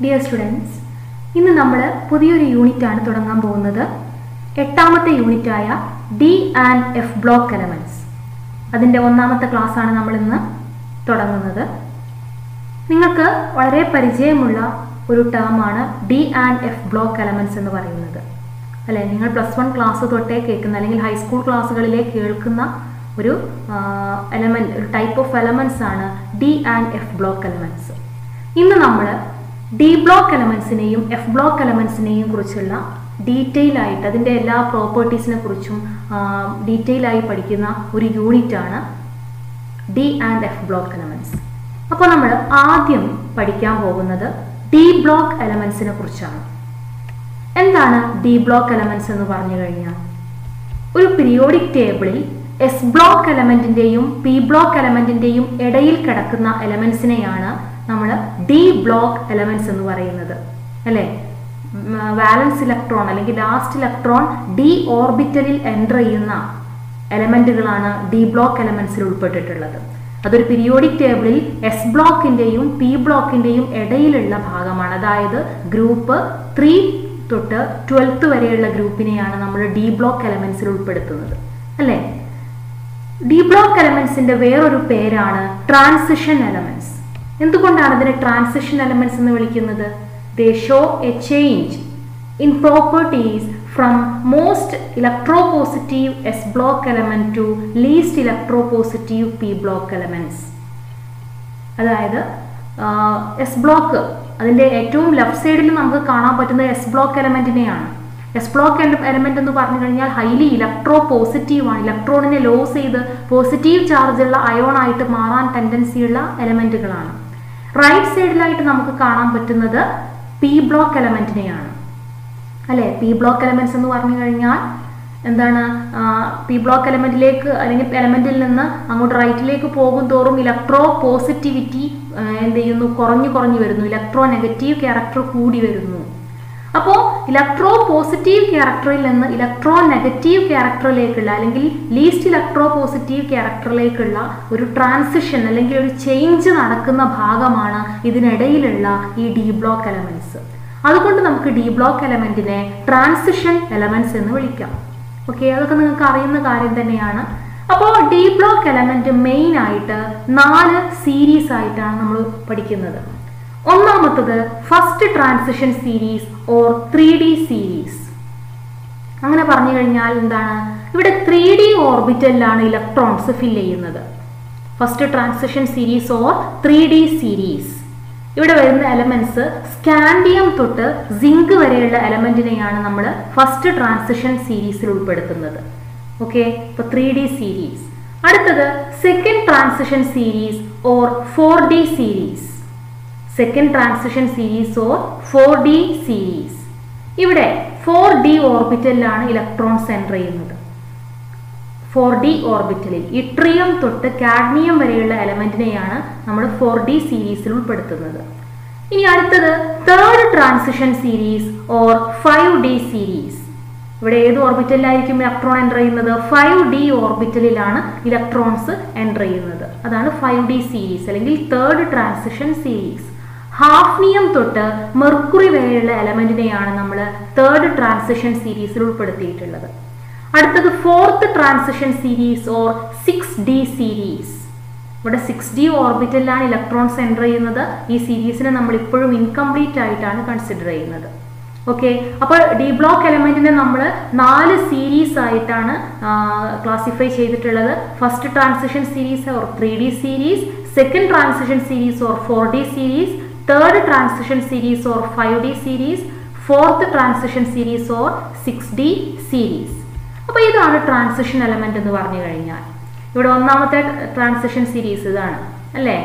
Dear students, ഇന്ന് നമ്മൾ പുതിയൊരു യൂണിറ്റ് ആണ് തുടങ്ങാൻ പോകുന്നത്. എട്ടാമത്തെ യൂണിറ്റ് ആയ D and F block elements. അതിന്റെ ഒന്നാമത്തെ ക്ലാസ് ആണ് നമ്മൾ ഇന്ന് തുടങ്ങുന്നത്. നിങ്ങൾക്ക് വളരെ പരിചയമുള്ള ഒരു ടേം ആണ് D and F block elements എന്ന് പറയുന്നത്. അല്ലേ, നിങ്ങൾ +1 ക്ലാസ് തൊട്ടേ കേൾക്കുന്ന അല്ലെങ്കിൽ ഹൈസ്കൂൾ ക്ലാസ്സുകളിലെ കേൾക്കുന്ന ഒരു എലമെന്റ്, ഒരു ടൈപ്പ് ഓഫ് എലമെന്റ്സ് ആണ് D and F block elements. ഇന്ന് നമ്മൾ D ബ്ലോക്ക് എലമെന്റ്സിനെയും F ബ്ലോക്ക് എലമെന്റ്സിനെയും കുറിച്ചുള്ള ഡീറ്റെയിൽ ആയിട്ട് അതിൻ്റെ എല്ലാ പ്രോപ്പർട്ടീസിനെ കുറിച്ചും ഡീറ്റെയിൽ ആയി പഠിക്കുന്ന ഒരു യൂണിറ്റ് ആണ് D and F block elements. അപ്പോൾ നമ്മൾ ആദ്യം പഠിക്കാൻ പോകുന്നത് D ബ്ലോക്ക് എലമെന്റ്സിനെ കുറിച്ചാണ്. എന്താണ് D ബ്ലോക്ക് എലമെന്റ്സ് എന്ന് പറഞ്ഞു കഴിഞ്ഞാൽ, ഒരു പീരിയോഡിക് ടേബിളിൽ S ബ്ലോക്ക് എലമെന്റിന്റെയും P ബ്ലോക്ക് എലമെന്റിന്റെയും ഇടയിൽ കിടക്കുന്ന എലമെന്റ്സിനെയാണ് നമ്മൾ D ബ്ലോക്ക് എലമെന്റ്സ് എന്ന് പറയുന്നത്. അല്ലേ, വാലൻസ് ഇലക്ട്രോൺ അല്ലെങ്കിൽ ലാസ്റ്റ് ഇലക്ട്രോൺ D ഓർബിറ്റലിൽ എൻ്റർ ചെയ്യുന്ന എലമെന്റുകളാണ് D ബ്ലോക്ക് എലമെന്റ്സിൽ ഉൾപ്പെട്ടിട്ടുള്ളത്. അതൊരു പീരിയോഡിക് ടേബിളിൽ S ബ്ലോക്കിന്റെയും P ബ്ലോക്കിന്റെയും ഇടയിലുള്ള ഭാഗമാണ്. അതായത് ഗ്രൂപ്പ് 3 തൊട്ട് 12th വരെയുള്ള ഗ്രൂപ്പിനെയാണ് നമ്മൾ D ബ്ലോക്ക് എലമെന്റ്സിൽ ഉൾപ്പെടുത്തുന്നത്. അല്ലേ, D ബ്ലോക്ക് എലമെന്റ്സിന്റെ വേറൊരു പേരാണ് ട്രാൻസിഷൻ എലമെന്റ്സ്. എന്തുകൊണ്ടാണ് ഇതിനെ ട്രാൻസിഷൻ എലമെന്റ്സ് എന്ന് വിളിക്കുന്നത്? They show a change in properties from most electropositive S block element to least electropositive P block elements. അതായത് S ബ്ലോക്ക് അതിൻ്റെ ഏറ്റവും ലെഫ്റ്റ് സൈഡിൽ നമുക്ക് കാണാൻ പറ്റുന്ന S ബ്ലോക്ക് എലമെന്റിനെയാണ്. S ബ്ലോക്ക് എലമെന്റ് എന്ന് പറഞ്ഞു കഴിഞ്ഞാൽ ഹൈലി ഇലക്ട്രോ പോസിറ്റീവ് ആണ്. ഇലക്ട്രോണിനെ ലോസ് ചെയ്ത് പോസിറ്റീവ് ചാർജുള്ള അയോൺ ആയിട്ട് മാറാൻ ടെൻഡൻസിയുള്ള എലമെന്റുകളാണ്. റൈറ്റ് സൈഡിലായിട്ട് നമുക്ക് കാണാൻ പറ്റുന്നത് P ബ്ലോക്ക് എലമെന്റിനെയാണ്. അല്ലേ, P ബ്ലോക്ക് എലമെന്റ്സ് എന്ന് പറഞ്ഞു കഴിഞ്ഞാൽ എന്താണ്? P ബ്ലോക്ക് എലമെന്റിലേക്ക് അല്ലെങ്കിൽ എലമെന്റിൽ നിന്ന് അങ്ങോട്ട് റൈറ്റിലേക്ക് പോകും തോറും ഇലക്ട്രോ പോസിറ്റിവിറ്റി എന്ത് ചെയ്യുന്നു? കുറഞ്ഞു വരുന്നു. ഇലക്ട്രോ നെഗറ്റീവ് ക്യാരക്ടർ കൂടി വരുന്നു. അപ്പോൾ ഇലക്ട്രോ പോസിറ്റീവ് ക്യാരക്ടറിൽ നിന്ന് ഇലക്ട്രോ നെഗറ്റീവ് ക്യാരക്ടറിലേക്കുള്ള അല്ലെങ്കിൽ ലീസ്റ്റ് ഇലക്ട്രോ പോസിറ്റീവ് ക്യാരക്ടറിലേക്കുള്ള ഒരു ട്രാൻസിഷൻ അല്ലെങ്കിൽ ഒരു ചേഞ്ച് നടക്കുന്ന ഭാഗമാണ് ഇതിനിടയിലുള്ള ഈ D ബ്ലോക്ക് എലമെന്റ്സ്. അതുകൊണ്ട് നമുക്ക് D ബ്ലോക്ക് എലമെന്റിനെ ട്രാൻസിഷൻ എലമെന്റ്സ് എന്ന് വിളിക്കാം. ഓക്കെ, അതൊക്കെ നിങ്ങൾക്ക് അറിയുന്ന കാര്യം തന്നെയാണ്. അപ്പോൾ D ബ്ലോക്ക് എലമെന്റ് മെയിൻ ആയിട്ട് 4 സീരീസ് ആയിട്ടാണ് നമ്മൾ പഠിക്കുന്നത്. ഒന്നാമത്തത് first transition series or 3D series. അങ്ങനെ പറഞ്ഞു കഴിഞ്ഞാൽ എന്താണ്? ഇവിടെ 3D ഓർബിറ്റലിലാണ് ഇലക്ട്രോൺസ് ഫിൽ ചെയ്യുന്നത്. First transition series or 3D series. ഇവിടെ വരുന്ന എലമെന്റ്സ് സ്കാൻഡിയം തൊട്ട് സിങ്ക് വരെയുള്ള എലമെന്റിനെയാണ് നമ്മൾ ഫസ്റ്റ് ട്രാൻസിഷൻ സീരീസിൽ ഉൾപ്പെടുത്തുന്നത്. ഓക്കെ, ഇപ്പോൾ 3D സീരീസ്. അടുത്തത് second transition series or 4D series. Second transition series or 4D series. ഇവിടെ 4D ഓർബിറ്റലിലാണ് ഇലക്ട്രോൺസ് എൻ്റർ ചെയ്യുന്നത്. 4D ഓർബിറ്റലിൽ ഇട്രിയം തൊട്ട് കാഡ്മിയം വരെയുള്ള എലമെന്റിനെയാണ് നമ്മൾ 4D സീരീസിൽ ഉൾപ്പെടുത്തുന്നത്. ഇനി അടുത്തത് third transition series or 5D series. ഇവിടെ ഏത് ഓർബിറ്റലിലായിരിക്കും ഇലക്ട്രോൺ എൻ്റർ ചെയ്യുന്നത്? 5D ഓർബിറ്റലിലാണ് ഇലക്ട്രോൺസ് എൻ്റർ ചെയ്യുന്നത്. അതാണ് 5D സീരീസ് അല്ലെങ്കിൽ തേർഡ് ട്രാൻസിഷൻ സീരീസ്. ഹാഫ്നിയം തൊട്ട് മെർക്കുറി വരെയുള്ള എലമെന്റിനെയാണ് നമ്മൾ തേർഡ് ട്രാൻസിഷൻ സീരീസിൽ ഉൾപ്പെടുത്തിയിട്ടുള്ളത്. അടുത്തത് fourth transition series or 6D series. ഇവിടെ 6D ഓർബിറ്റലിലാണ് ഇലക്ട്രോൺസ് എൻ്റർ ചെയ്യുന്നത്. ഈ സീരീസിനെ നമ്മൾ ഇപ്പോഴും ഇൻകംപ്ലീറ്റ് ആയിട്ടാണ് കൺസിഡർ ചെയ്യുന്നത്. ഓക്കെ, അപ്പോൾ D ബ്ലോക്ക് എലമെന്റിനെ നമ്മൾ 4 സീരീസ് ആയിട്ടാണ് ക്ലാസിഫൈ ചെയ്തിട്ടുള്ളത്. First transition series or 3D series, second transition series or 4D series, third transition series or 5D series, fourth transition series or 6D series. അപ്പോൾ ഇതാണ് transition element എന്ന് പറഞ്ഞു കഴിഞ്ഞാൽ. ഇവിടെ ഒന്നാമത്തെ ട്രാൻസിഷൻ സീരീസ് ഇതാണ്. അല്ലേ,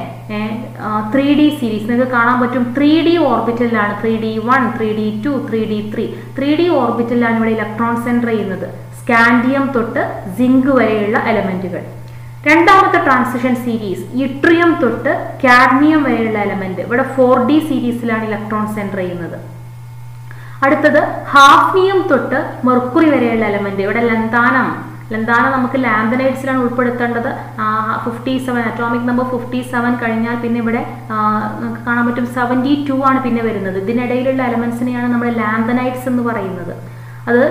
3D സീരീസ് നിങ്ങൾക്ക് കാണാൻ പറ്റും. 3D ഓർബിറ്റലിലാണ് 3D1, 3D2, 3D3. 3D ഓർബിറ്റലിലാണ് ഇവിടെ ഇലക്ട്രോൺസ് എൻ്റർ ചെയ്യുന്നത്. സ്കാൻഡിയം തൊട്ട് സിങ്ക് വരെയുള്ള എലമെന്റുകൾ. രണ്ടാമത്തെ ട്രാൻസിഷൻ സീരീസ് ഇട്രിയം തൊട്ട് കാഡ്മിയം വരെയുള്ള എലമെന്റ്. ഇവിടെ 4D സീരീസിലാണ് ഇലക്ട്രോൺസ് എൻ്റർ ചെയ്യുന്നത്. അടുത്തത് ഹാഫ്നിയം തൊട്ട് മെർക്കുറി വരെയുള്ള എലമെന്റ്. ഇവിടെ ലന്താനം എന്താണ് നമുക്ക് ലാന്തനൈഡ്സിലാണ് ഉൾപ്പെടുത്തേണ്ടത്. 57 അറ്റോമിക് നമ്പർ 57 കഴിഞ്ഞാൽ പിന്നെ ഇവിടെ നമുക്ക് കാണാൻ പറ്റും 72 ആണ് പിന്നെ വരുന്നത്. ഇതിനിടയിലുള്ള എലമെന്റ്സിനെയാണ് നമ്മൾ ലാന്തനൈഡ്സ് എന്ന് പറയുന്നത്. അത്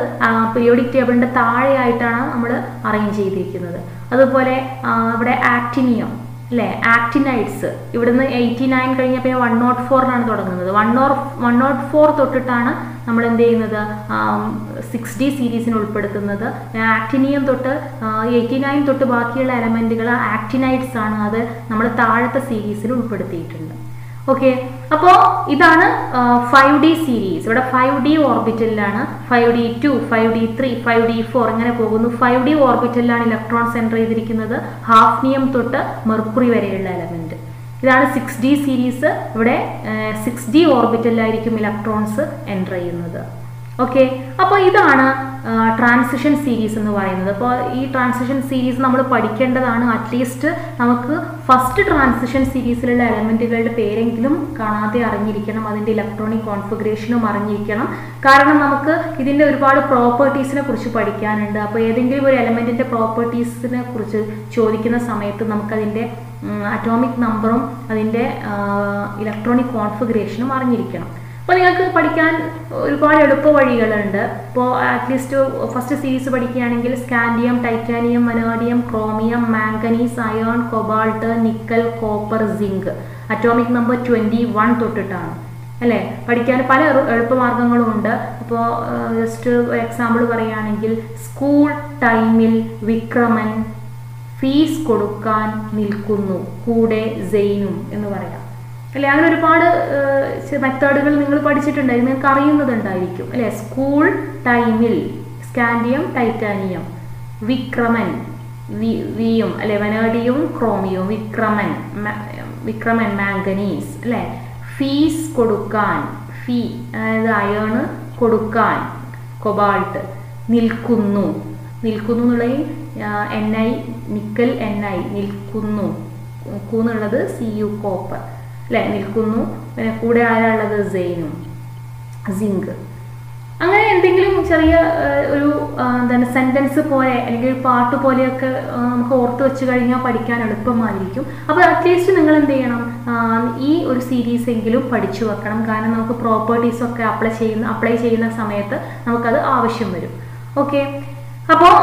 പീരിയോഡിക് ടേബിളിന്റെ താഴെയായിട്ടാണ് നമ്മൾ അറേഞ്ച് ചെയ്തിരിക്കുന്നത്. അതുപോലെ ഇവിടെ ആക്ടിനിയം അല്ലേ, ആക്ടിനൈഡ്സ് ഇവിടുന്ന് 89 കഴിഞ്ഞാൽ പിന്നെ 104 തുടങ്ങുന്നത്. 104 തൊട്ടിട്ടാണ് നമ്മൾ എന്ത് ചെയ്യുന്നത് 6D സീരീസിന് ഉൾപ്പെടുത്തുന്നത്. ആക്ടിനിയം തൊട്ട് 89 തൊട്ട് ബാക്കിയുള്ള എലമെന്റുകൾ ആക്ടിനൈഡ്സ് ആണ്. അത് നമ്മൾ താഴത്തെ സീരീസിൽ ഉൾപ്പെടുത്തിയിട്ടുണ്ട്. ഓക്കെ, അപ്പോൾ ഇതാണ് 5D സീരീസ്. ഇവിടെ 5D ഓർബിറ്റലിലാണ് 5D2, 5D3, 5D4 ഇങ്ങനെ പോകുന്നു. 5D ഓർബിറ്റലിലാണ് ഇലക്ട്രോൺസ് എൻ്റർ ചെയ്തിരിക്കുന്നത്, ഹാഫ്നിയം തൊട്ട് മെർക്കുറി വരെയുള്ള എലമെന്റ്. ഇതാണ് 6D സീരീസ്. ഇവിടെ 6D ഓർബിറ്റലിലായിരിക്കും ഇലക്ട്രോൺസ് എൻ്റർ ചെയ്യുന്നത്. ഓക്കെ, അപ്പോൾ ഇതാണ് ട്രാൻസിഷൻ സീരീസ് എന്ന് പറയുന്നത്. അപ്പോൾ ഈ ട്രാൻസിഷൻ സീരീസ് നമ്മൾ പഠിക്കേണ്ടതാണ്. അറ്റ്ലീസ്റ്റ് നമുക്ക് ഫസ്റ്റ് ട്രാൻസിഷൻ സീരീസിലുള്ള എലമെന്റുകളുടെ പേരെങ്കിലും കാണാതെ അറിഞ്ഞിരിക്കണം, അതിൻ്റെ ഇലക്ട്രോണിക് കോൺഫിഗറേഷനും അറിഞ്ഞിരിക്കണം. കാരണം നമുക്ക് ഇതിൻ്റെ ഒരുപാട് പ്രോപ്പർട്ടീസിനെ കുറിച്ച് പഠിക്കാനുണ്ട്. അപ്പോൾ ഏതെങ്കിലും ഒരു എലമെന്റിന്റെ പ്രോപ്പർട്ടീസിനെ കുറിച്ച് ചോദിക്കുന്ന സമയത്ത് നമുക്കതിൻ്റെ അറ്റോമിക് നമ്പറും അതിൻ്റെ ഇലക്ട്രോണിക് കോൺഫിഗറേഷനും അറിഞ്ഞിരിക്കണം. അപ്പോൾ നിങ്ങൾക്ക് പഠിക്കാൻ ഒരുപാട് എളുപ്പ വഴികളുണ്ട്. ഇപ്പോൾ അറ്റ്ലീസ്റ്റ് ഫസ്റ്റ് സീരീസ് പഠിക്കുകയാണെങ്കിൽ scandium, titanium, vanadium, chromium, manganese, iron, cobalt, nickel, copper, zinc. Atomic number 21 തൊട്ടിട്ടാണ് അല്ലേ. പഠിക്കാൻ പല എളുപ്പമാർഗങ്ങളും ഉണ്ട്. അപ്പോൾ ജസ്റ്റ് എക്സാമ്പിൾ പറയുകയാണെങ്കിൽ സ്കൂൾ ടൈമിൽ വിക്രമൻ ഫീസ് കൊടുക്കാൻ നിൽക്കുന്നു, കൂടെ സെയിനും എന്ന് പറയാം അല്ലെ. അങ്ങനെ ഒരുപാട് മെത്തേഡുകൾ നിങ്ങൾ പഠിച്ചിട്ടുണ്ടായിരിക്കും, നിങ്ങൾക്ക് അറിയുന്നതുണ്ടായിരിക്കും അല്ലെ. സ്കൂൾ ടൈമിൽ സ്കാൻഡിയം, ടൈറ്റാനിയം, വിക്രമൻ വിയും അല്ലെ, വനേഡിയവും ക്രോമിയവും, വിക്രമൻ മാംഗനീസ് അല്ലെ. ഫീസ് കൊടുക്കാൻ, ഫീ അതായത് അയേണ്, കൊടുക്കാൻ കൊബാൾട്ട്, നിൽക്കുന്നു എന്നുള്ള NI, നിക്കൽ NI, നിൽക്കുന്നു, കൂന്നുള്ളത് CU കോപ്പർ അല്ലെ, നിൽക്കുന്നു. പിന്നെ കൂടെ ആരാളുള്ളത് സെയിനും, സിങ്ക്. അങ്ങനെ എന്തെങ്കിലും ചെറിയ ഒരു എന്താണ് സെന്റൻസ് പോലെ അല്ലെങ്കിൽ പാട്ട് പോലെയൊക്കെ നമുക്ക് ഓർത്ത് വെച്ച് കഴിഞ്ഞാൽ പഠിക്കാൻ എളുപ്പമായിരിക്കും. അപ്പോൾ അറ്റ്ലീസ്റ്റ് നിങ്ങൾ എന്ത് ചെയ്യണം, ഈ ഒരു സീരീസ് എങ്കിലും പഠിച്ചു വെക്കണം. കാരണം നമുക്ക് പ്രോപ്പർട്ടീസൊക്കെ അപ്ലൈ ചെയ്യുന്ന സമയത്ത് നമുക്കത് ആവശ്യം വരും. ഓക്കെ, അപ്പോൾ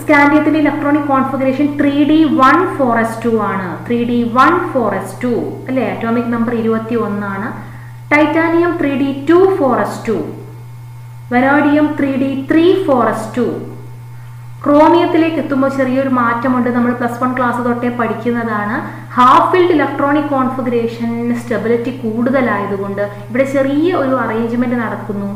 സ്കാൻഡിയത്തിന്റെ ഇലക്ട്രോണിക് കോൺഫിഗറേഷൻ 3D14s2 ആണ്. 3D14s2 അല്ലേ. അറ്റോമിക് നമ്പർ 21 ആണ്. Titanium 3D24s2, vanadium 3D34s2. ക്രോമിയത്തിലേക്ക് എത്തുമ്പോൾ ചെറിയൊരു മാറ്റമുണ്ട്, നമ്മൾ +1 ക്ലാസ് തൊട്ടേ പഠിക്കുന്നതാണ്. Half filled electronic configuration stability കൂടുതലായതുകൊണ്ട് ഇവിടെ ചെറിയ ഒരു അറേഞ്ച്മെന്റ് നടക്കുന്നു.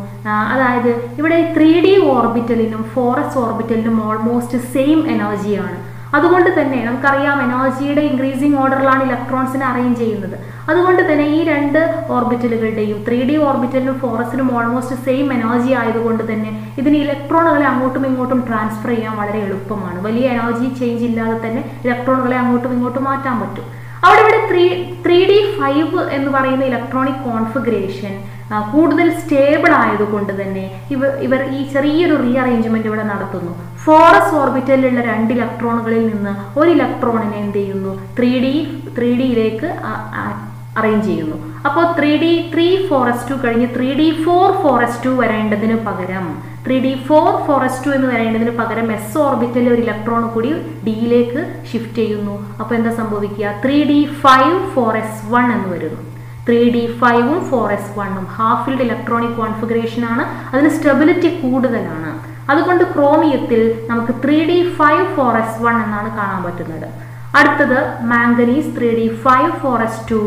അതായത് ഇവിടെ 3D ഓർബിറ്റലിനും 4s ഓർബിറ്റലിനും ഓൾമോസ്റ്റ് സെയിം എനർജിയാണ്. അതുകൊണ്ട് തന്നെ നമുക്കറിയാം എനർജിയുടെ ഇൻക്രീസിങ് ഓർഡറിലാണ് ഇലക്ട്രോൺസിനെ അറേഞ്ച് ചെയ്യുന്നത്. അതുകൊണ്ട് തന്നെ ഈ രണ്ട് ഓർബിറ്റലുകളുടെയും 3D ഓർബിറ്റലിനും 4sനും ഓൾമോസ്റ്റ് സെയിം എനർജി ആയതുകൊണ്ട് തന്നെ ഇതിന് ഇലക്ട്രോണുകളെ അങ്ങോട്ടും ഇങ്ങോട്ടും ട്രാൻസ്ഫർ ചെയ്യാൻ വളരെ എളുപ്പമാണ്. വലിയ എനർജി ചേഞ്ച് ഇല്ലാതെ തന്നെ ഇലക്ട്രോണുകളെ അങ്ങോട്ടും ഇങ്ങോട്ടും മാറ്റാൻ പറ്റും. ഇവിടെ 3D5 എന്ന് പറയുന്ന ഇലക്ട്രോണിക് കോൺഫിഗറേഷൻ കൂടുതൽ സ്റ്റേബിൾ ആയതുകൊണ്ട് തന്നെ ഇവർ ഈ ചെറിയൊരു റീഅറേഞ്ച്മെന്റ് ഇവിടെ നടത്തുന്നു. 4s ഓർബിറ്റലിലുള്ള 2 ഇലക്ട്രോണുകളിൽ നിന്ന് ഒരു ഇലക്ട്രോണിനെ എന്ത് ചെയ്യുന്നു 3Dയിലേക്ക് അറേഞ്ച് ചെയ്യുന്നു. അപ്പോൾ 3D3-4s2 കഴിഞ്ഞ് 3D4-4s2 വരേണ്ടതിന് പകരം 3D4-4s2 എന്ന് വരേണ്ടതിന് പകരം s ഓർബിറ്റലിൽ ഒരു ഇലക്ട്രോൺ കൂടി Dയിലേക്ക് ഷിഫ്റ്റ് ചെയ്യുന്നു. അപ്പോൾ എന്താ സംഭവിക്കുക, 3D5-4s1 എന്ന് വരുന്നു. 3D5ഉം 4s1ഉം ഹാഫ് ഫീൽഡ് ഇലക്ട്രോണിക് കോൺഫിഗറേഷൻ ആണ്, അതിന് സ്റ്റെബിലിറ്റി കൂടുതലാണ്. അതുകൊണ്ട് ക്രോമിയത്തിൽ നമുക്ക് 3D5-4s1 എന്നാണ് കാണാൻ പറ്റുന്നത്. അടുത്തത് manganese 3D5-4s2,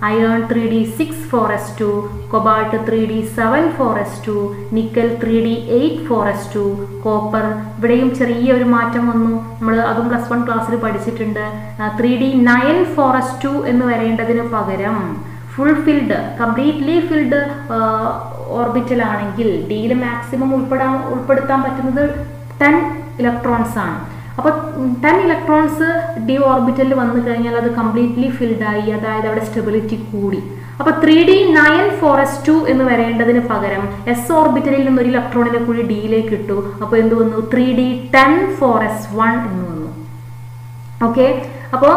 iron 3D6-4s2, cobalt 3D7-4s2, nickel 3D8-4s2, copper ഇവിടെയും ചെറിയൊരു മാറ്റം വന്നു. നമ്മൾ അതും +1 ക്ലാസ്സിൽ പഠിച്ചിട്ടുണ്ട്. 3D9-4s2 എന്ന് വരേണ്ടതിന് പകരം full filled completely filled orbital ആണെങ്കിൽ ഡിയിൽ മാക്സിമം ഉൾപ്പെടുത്താൻ പറ്റുന്നത് 10 ഇലക്ട്രോൺസ് ആണ്. അപ്പോൾ 10 ഇലക്ട്രോൺസ് ഡി ഓർബിറ്റലിൽ വന്നു കഴിഞ്ഞാൽ അത് കംപ്ലീറ്റ്ലി ഫിൽഡ് ആയി, അതായത് അവിടെ സ്റ്റെബിലിറ്റി കൂടി. അപ്പോൾ 3d9 4s2 എന്ന് വരേണ്ടതിന് പകരം എസ് ഓർബിറ്റലിൽ നിന്ന് ഒരു ഇലക്ട്രോണിനെ കൂടി ഡിയിലേക്ക് ഇട്ടു. അപ്പോൾ എന്ത് വന്നു? 3d10 4s1 എന്ന് വന്നു. ഓക്കെ, അപ്പോൾ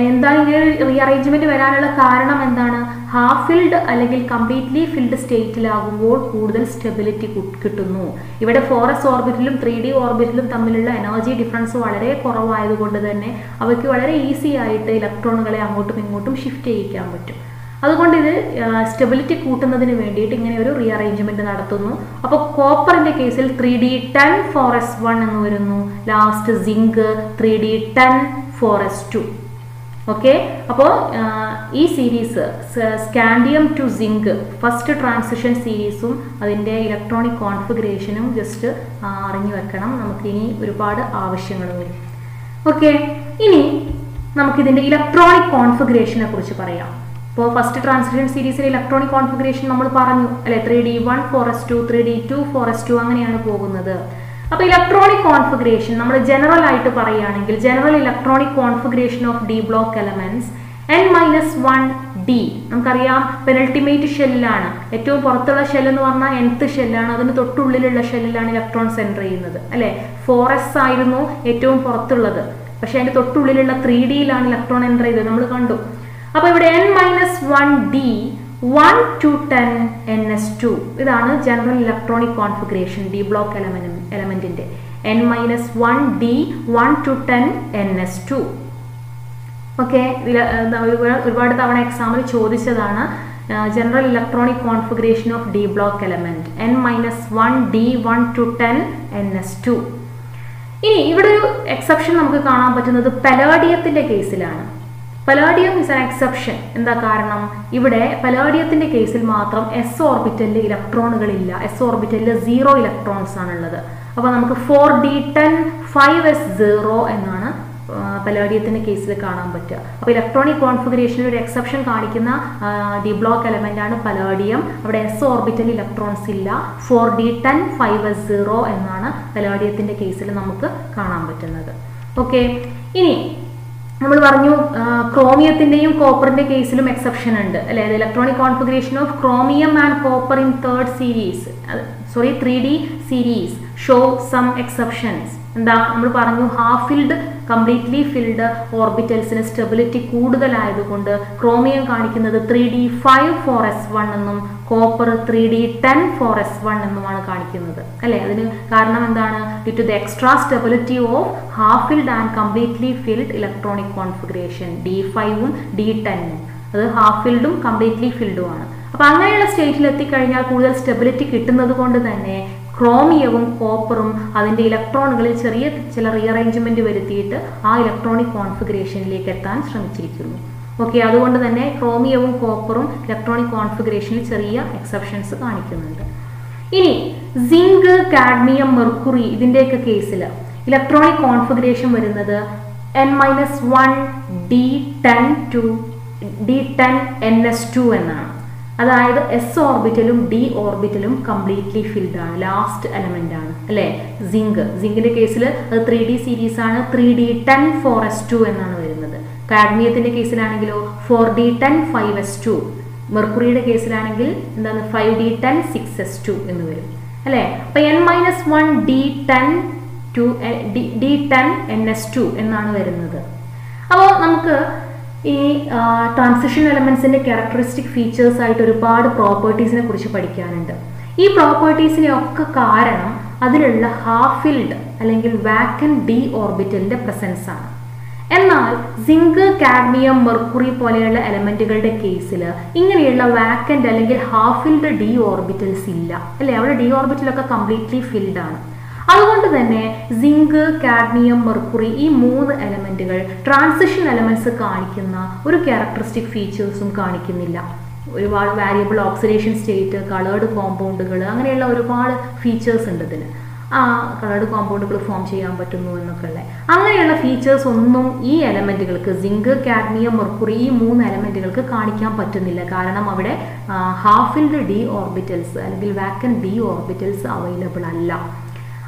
എന്താണ് ഇങ്ങനെ റീഅറേഞ്ച്മെന്റ് വരാനുള്ള കാരണം എന്താണ്? ഹാഫ് ഫിൽഡ് അല്ലെങ്കിൽ കംപ്ലീറ്റ്ലി ഫിൽഡ് സ്റ്റേറ്റിലാകുമ്പോൾ കൂടുതൽ സ്റ്റെബിലിറ്റി കിട്ടുന്നു. ഇവിടെ 4s ഓർബിറ്റലും 3d ഓർബിറ്റലും തമ്മിലുള്ള എനർജി ഡിഫറൻസ് വളരെ കുറവായതുകൊണ്ട് തന്നെ അവയ്ക്ക് വളരെ ഈസി ആയിട്ട് ഇലക്ട്രോണുകളെ അങ്ങോട്ടും ഇങ്ങോട്ടും ഷിഫ്റ്റ് ചെയ്യിക്കാൻ പറ്റും. അതുകൊണ്ട് ഇത് സ്റ്റെബിലിറ്റി കൂട്ടുന്നതിന് വേണ്ടിയിട്ട് ഇങ്ങനെ ഒരു റീഅറേഞ്ച്മെന്റ് നടത്തുന്നു. അപ്പോൾ കോപ്പറിന്റെ കേസിൽ 3d10 4s1 എന്ന് വരുന്നു. Last zinc 3d10 4s2. Okay, അപ്പോൾ ഈ series scandium to zinc first transition സീരീസും അതിൻ്റെ ഇലക്ട്രോണിക് കോൺഫിഗറേഷനും ജസ്റ്റ് അറിഞ്ഞു വെക്കണം. നമുക്കിനി ഒരുപാട് ആവശ്യങ്ങൾ വരും. ഓക്കെ, ഇനി നമുക്കിതിൻ്റെ ഇലക്ട്രോണിക് കോൺഫിഗറേഷനെ കുറിച്ച് പറയാം. ഇപ്പോൾ ഫസ്റ്റ് ട്രാൻസിഷൻ സീരീസിലെ ഇലക്ട്രോണിക് കോൺഫിഗറേഷൻ നമ്മൾ പറഞ്ഞു അല്ലെ, 3d1 4s2 3d2 4s2 അങ്ങനെയാണ് പോകുന്നത്. അപ്പോൾ ഇലക്ട്രോണിക് കോൺഫിഗറേഷൻ നമ്മൾ ജനറൽ ആയിട്ട് പറയുകയാണെങ്കിൽ general electronic configuration of D block elements n-1d നമുക്കറിയാം പെനൾട്ടിമേറ്റ് ഷെല്ലിലാണ്. ഏറ്റവും പുറത്തുള്ള ഷെൽ എന്ന് പറഞ്ഞാൽ nth ഷെല്ലാണ്. അതിന് തൊട്ടുള്ളിലുള്ള ഷെല്ലിലാണ് ഇലക്ട്രോൺ സെൻറ്റർ ചെയ്യുന്നത് അല്ലേ. 4s ആയിരുന്നു ഏറ്റവും പുറത്തുള്ളത്, പക്ഷെ അതിൻ്റെ തൊട്ടുള്ളിലുള്ള 3dയിലാണ് ഇലക്ട്രോൺ എൻ്റർ ചെയ്തത്, നമ്മൾ കണ്ടു. അപ്പോൾ ഇവിടെ n-1d 1 to 10 ns2 ഇതാണ് general electronic configuration D block എലമെന്റിന്റെ. n-1d 1 to 10 ns2. ഓക്കെ, ഒരുപാട് തവണ എക്സാമിൽ ചോദിച്ചതാണ് general electronic configuration of D block element n-1d 1 to 10 ns2. ഇനി ഇവിടെ ഒരു എക്സെപ്ഷൻ നമുക്ക് കാണാൻ പറ്റുന്നത് പലേഡിയത്തിന്റെ കേസിലാണ്. Palladium is an exception. എന്താ കാരണം? ഇവിടെ പലേഡിയത്തിന്റെ കേസിൽ മാത്രം എസ് ഓർബിറ്റലിൽ ഇലക്ട്രോണുകളില്ല. എസ് ഓർബിറ്റലിൽ 0 ഇലക്ട്രോൺസ് ആണുള്ളത്. അപ്പോൾ നമുക്ക് 4d10 5s0 എന്നാണ് പലേഡിയത്തിന്റെ കേസിൽ കാണാൻ പറ്റുക. അപ്പോൾ ഇലക്ട്രോണിക് കോൺഫിഗറേഷനിൽ ഒരു എക്സെപ്ഷൻ കാണിക്കുന്ന ഡി ബ്ലോക്ക് എലമെന്റ് ആണ് പലേഡിയം. അവിടെ എസ് ഓർബിറ്റൽ ഇലക്ട്രോൺസ് ഇല്ല. 4d10 5s0 എന്നാണ് പലേഡിയത്തിന്റെ കേസിൽ നമുക്ക് കാണാൻ പറ്റുന്നത്. ഓക്കെ, ഇനി നമ്മൾ പറഞ്ഞു ക്രോമിയത്തിന്റെയും കോപ്പറിന്റെ കേസിലും എക്സെപ്ഷൻ ഉണ്ട് അല്ലെ. Electronic configuration of chromium and copper in 3d series show some exceptions. എന്താ നമ്മൾ പറഞ്ഞു? ഹാഫ് ഫിൽഡ് കംപ്ലീറ്റ്ലി ഫിൽഡ് ഓർബിറ്റൽസിന് സ്റ്റെബിലിറ്റി കൂടുതലായതുകൊണ്ട് ക്രോമിയം കാണിക്കുന്നത് 3d5 4s1 എന്നും കോപ്പർ 3d10 4s1 എന്നുമാണ് കാണിക്കുന്നത് അല്ലെ. അതിന് കാരണം എന്താണ്? Due to the extra stability of half filled and completely filled electronic configuration d5ഉം d10ഉം. അത് ഹാഫ് ഫിൽഡും കംപ്ലീറ്റ്ലി ഫിൽഡുമാണ്. അപ്പോൾ അങ്ങനെയുള്ള സ്റ്റേറ്റിൽ എത്തിക്കഴിഞ്ഞാൽ കൂടുതൽ സ്റ്റെബിലിറ്റി കിട്ടുന്നത് കൊണ്ട് തന്നെ ക്രോമിയവും കോപ്പറും അതിൻ്റെ ഇലക്ട്രോണുകളിൽ ചില റീഅറേഞ്ച്മെന്റ് വരുത്തിയിട്ട് ആ ഇലക്ട്രോണിക് കോൺഫിഗറേഷനിലേക്ക് എത്താൻ ശ്രമിച്ചിരിക്കുന്നു. ഓക്കെ, അതുകൊണ്ട് തന്നെ ക്രോമിയവും കോപ്പറും ഇലക്ട്രോണിക് കോൺഫിഗറേഷനിൽ ചെറിയ എക്സെപ്ഷൻസ് കാണിക്കുന്നുണ്ട്. ഇനി സിങ്ക് കാഡ്മിയം മെർക്കുറി ഇതിൻ്റെയൊക്കെ കേസിൽ ഇലക്ട്രോണിക് കോൺഫിഗറേഷൻ വരുന്നത് n-1d10 to d10 ns2 എന്നാണ്. അതായത് എസ് ഓർബിറ്റലും ഡി ഓർബിറ്റലും കംപ്ലീറ്റ്ലി ഫിൽഡ് ആണ്, ലാസ്റ്റ് എലമെന്റ് ആണ് അല്ലേ. സിങ്കിന്റെ കേസിൽ അത് 3d സീരീസ് ആണ്. 3d10 4s2 എന്നാണ് വരുന്നത്. കാഡ്മിയത്തിന്റെ കേസിലാണെങ്കിലോ 4d10 5s2. മെർക്കുറിയുടെ കേസിലാണെങ്കിൽ എന്താണ് 5d10 6s2 എന്ന് വരും അല്ലേ. അപ്പൊ n-1d10 to d10 ns2 എന്നാണ് വരുന്നത്. അപ്പോൾ നമുക്ക് ഈ ട്രാൻസിഷൻ എലമെന്റ്സിന്റെ ക്യാരക്ടറിസ്റ്റിക് ഫീച്ചേഴ്സ് ആയിട്ട് ഒരുപാട് പ്രോപ്പർട്ടീസിനെ കുറിച്ച് പഠിക്കാനുണ്ട്. ഈ പ്രോപ്പർട്ടീസിനെ ഒക്കെ കാരണം അതിലുള്ള ഹാഫ് ഫിൽഡ് അല്ലെങ്കിൽ വാക്കന്റ് ഡി ഓർബിറ്റലിന്റെ പ്രസൻസ് ആണ്. എന്നാൽ സിങ്ക് കാഡ്മിയം മെർക്കുറി പോലെയുള്ള എലമെന്റുകളുടെ കേസിൽ ഇങ്ങനെയുള്ള വാക്കന്റ് അല്ലെങ്കിൽ ഹാഫ് ഫിൽഡ് ഡി ഓർബിറ്റൽസ് ഇല്ല അല്ലെ. അവിടെ ഡി ഓർബിറ്റലൊക്കെ കംപ്ലീറ്റ്ലി ഫിൽഡ് ആണ്. അതുകൊണ്ട് തന്നെ സിങ്ക് കാഡ്മിയം മെർക്കുറി ഈ 3 എലമെന്റുകൾ ട്രാൻസിഷൻ എലമെന്റ്സ് കാണിക്കുന്ന ഒരു ക്യാരക്ടറിസ്റ്റിക് ഫീച്ചേഴ്സും കാണിക്കുന്നില്ല. ഒരുപാട് വാരിയബിൾ ഓക്സിഡേഷൻ സ്റ്റേറ്റ്, കളേർഡ് കോമ്പൗണ്ടുകൾ, അങ്ങനെയുള്ള ഒരുപാട് ഫീച്ചേഴ്സ് ഉണ്ട് ഇതിന്. കളേർഡ് കോമ്പൗണ്ടുകൾ ഫോം ചെയ്യാൻ പറ്റുന്നു എന്നൊക്കെ ഉള്ള അങ്ങനെയുള്ള ഫീച്ചേഴ്സ് ഒന്നും ഈ എലമെന്റുകൾക്ക് സിങ്ക് കാഡ്മിയം മെർക്കുറി ഈ 3 എലമെന്റുകൾക്ക് കാണിക്കാൻ പറ്റുന്നില്ല. കാരണം അവിടെ ഹാഫ് ഫിൽഡ് ഡി ഓർബിറ്റൽസ് അല്ലെങ്കിൽ വാക്കന്റ് ഡി ഓർബിറ്റൽസ് അവൈലബിൾ അല്ല.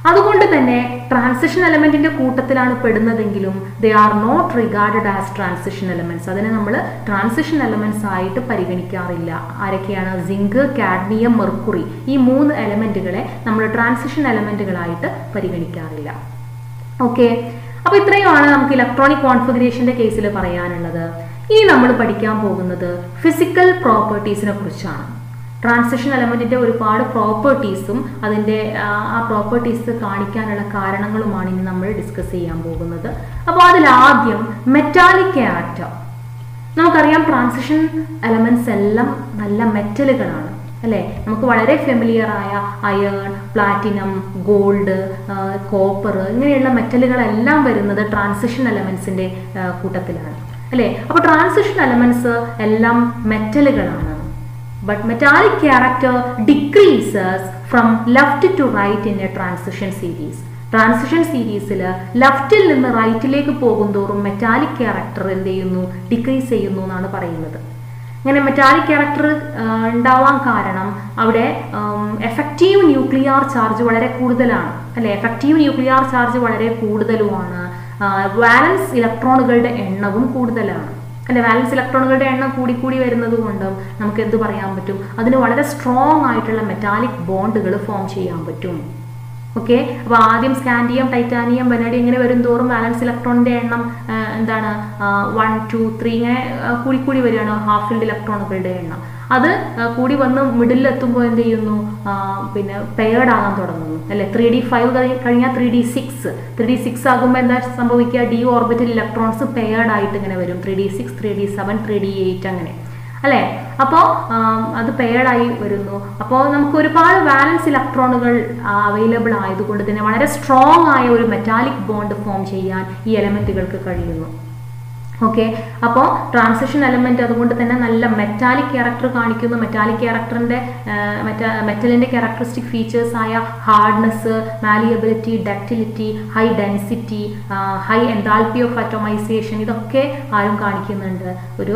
അതുകൊണ്ട് തന്നെ ട്രാൻസിഷൻ എലമെന്റിന്റെ കൂട്ടത്തിലാണ് പെടുന്നതെങ്കിലും they are not regarded as transition elements. അതിനെ നമ്മൾ ട്രാൻസിഷൻ എലമെന്റ്സ് ആയിട്ട് പരിഗണിക്കാറില്ല. ആരൊക്കെയാണ്? Zinc, cadmium, mercury. ഈ 3 എലമെന്റുകളെ നമ്മൾ ട്രാൻസിഷൻ എലമെന്റുകളായിട്ട് പരിഗണിക്കാറില്ല. ഓക്കെ, അപ്പൊ ഇത്രയുമാണ് നമുക്ക് ഇലക്ട്രോണിക് കോൺഫിഗറേഷന്റെ കേസിൽ പറയാനുള്ളത്. ഇനി നമ്മൾ പഠിക്കാൻ പോകുന്നത് ഫിസിക്കൽ പ്രോപ്പർട്ടീസിനെ കുറിച്ചാണ്. ട്രാൻസിഷൻ എലമെന്റിന്റെ ഒരുപാട് പ്രോപ്പർട്ടീസും അതിന്റെ ആ പ്രോപ്പർട്ടീസ് കാണിക്കാനുള്ള കാരണങ്ങളുമാണ് ഇനി നമ്മൾ ഡിസ്കസ് ചെയ്യാൻ പോകുന്നത്. അപ്പോൾ അതിലാദ്യം മെറ്റാലിക് ക്യാരക്ടർ. നമുക്കറിയാം ട്രാൻസിഷൻ എലമെന്റ്സ് എല്ലാം നല്ല മെറ്റലുകളാണ് അല്ലേ? നമുക്ക് വളരെ ഫെമിലിയർ ആയ അയൺ, പ്ലാറ്റിനം, ഗോൾഡ്, കോപ്പർ ഇങ്ങനെയുള്ള മെറ്റലുകളെല്ലാം വരുന്നത് ട്രാൻസിഷൻ എലമെന്റ്സിന്റെ കൂട്ടത്തിലാണ് അല്ലേ? അപ്പോൾ ട്രാൻസിഷൻ എലമെന്റ്സ് എല്ലാം മെറ്റലുകളാണ്. But metallic character decreases from left to right in a transition series. Transition സീരീസിൽ ലെഫ്റ്റിൽ നിന്ന് റൈറ്റിലേക്ക് പോകുന്തോറും മെറ്റാലിക് ക്യാരക്ടർ എന്ത് ചെയ്യുന്നു? ഡിക്രീസ് ചെയ്യുന്നു എന്നാണ് പറയുന്നത്. ഇങ്ങനെ മെറ്റാലിക് ക്യാരക്ടർ ഉണ്ടാവാൻ കാരണം അവിടെ എഫക്റ്റീവ് ന്യൂക്ലിയർ ചാർജ് വളരെ കൂടുതലാണ് അല്ലെ? എഫക്റ്റീവ് ന്യൂക്ലിയർ ചാർജ് വളരെ കൂടുതലുമാണ്. വാലൻസ് ഇലക്ട്രോണുകളുടെ എണ്ണവും കൂടുതലാണ് അല്ലെ? വാലൻസ് ഇലക്ട്രോണുകളുടെ എണ്ണം കൂടി വരുന്നത് കൊണ്ടും നമുക്ക് എന്ത് പറയാൻ പറ്റും? അതിന് വളരെ സ്ട്രോങ് ആയിട്ടുള്ള മെറ്റാലിക് ബോണ്ടുകൾ ഫോം ചെയ്യാൻ പറ്റും. ഓക്കെ, അപ്പോൾ ആദ്യം സ്കാൻഡിയം, ടൈറ്റാനിയം, വനേഡിയം ഇങ്ങനെ വരും തോറും വാലൻസ് ഇലക്ട്രോണിന്റെ എണ്ണം എന്താണ്? 1, 2, 3 ഇങ്ങനെ കൂടി വരികയാണ് ഹാഫ് ഫീൽഡ് ഇലക്ട്രോണുകളുടെ എണ്ണം. അത് കൂടി വന്ന് മിഡിൽ എത്തുമ്പോൾ എന്ത് ചെയ്യുന്നു? പിന്നെ പെയർഡ് ആകാൻ തുടങ്ങുന്നു അല്ലെ? 3d5 കഴിഞ്ഞാൽ 3d6. 3d6 ആകുമ്പോൾ എന്താ സംഭവിക്കുക? ഡി ഓർബിറ്റൽ ഇലക്ട്രോൺസ് പെയർഡ് ആയിട്ട് ഇങ്ങനെ വരും. 3d6, 3d7, 3d8 അങ്ങനെ അല്ലേ? അപ്പോൾ അത് പെയർഡായി വരുന്നു. അപ്പോൾ നമുക്ക് ഒരുപാട് വാലൻസ് ഇലക്ട്രോണുകൾ അവൈലബിൾ ആയതുകൊണ്ട് തന്നെ വളരെ സ്ട്രോങ് ആയ ഒരു മെറ്റാലിക് ബോണ്ട് ഫോം ചെയ്യാൻ ഈ എലമെന്റുകൾക്ക് കഴിയുന്നു. ഓക്കെ, അപ്പോൾ ട്രാൻസിഷൻ എലമെന്റ് അതുകൊണ്ട് തന്നെ നല്ല മെറ്റാലിക് ക്യാരക്ടർ കാണിക്കുന്നു. മെറ്റാലിക് ക്യാരക്ടറിന്റെ മെറ്റലിന്റെ ക്യാരക്ടറിസ്റ്റിക് ഫീച്ചേഴ്സ് ആയ hardness, malleability, ductility, high density, high enthalpy of atomisation ഇതൊക്കെ ആരും കാണിക്കുന്നുണ്ട്? ഒരു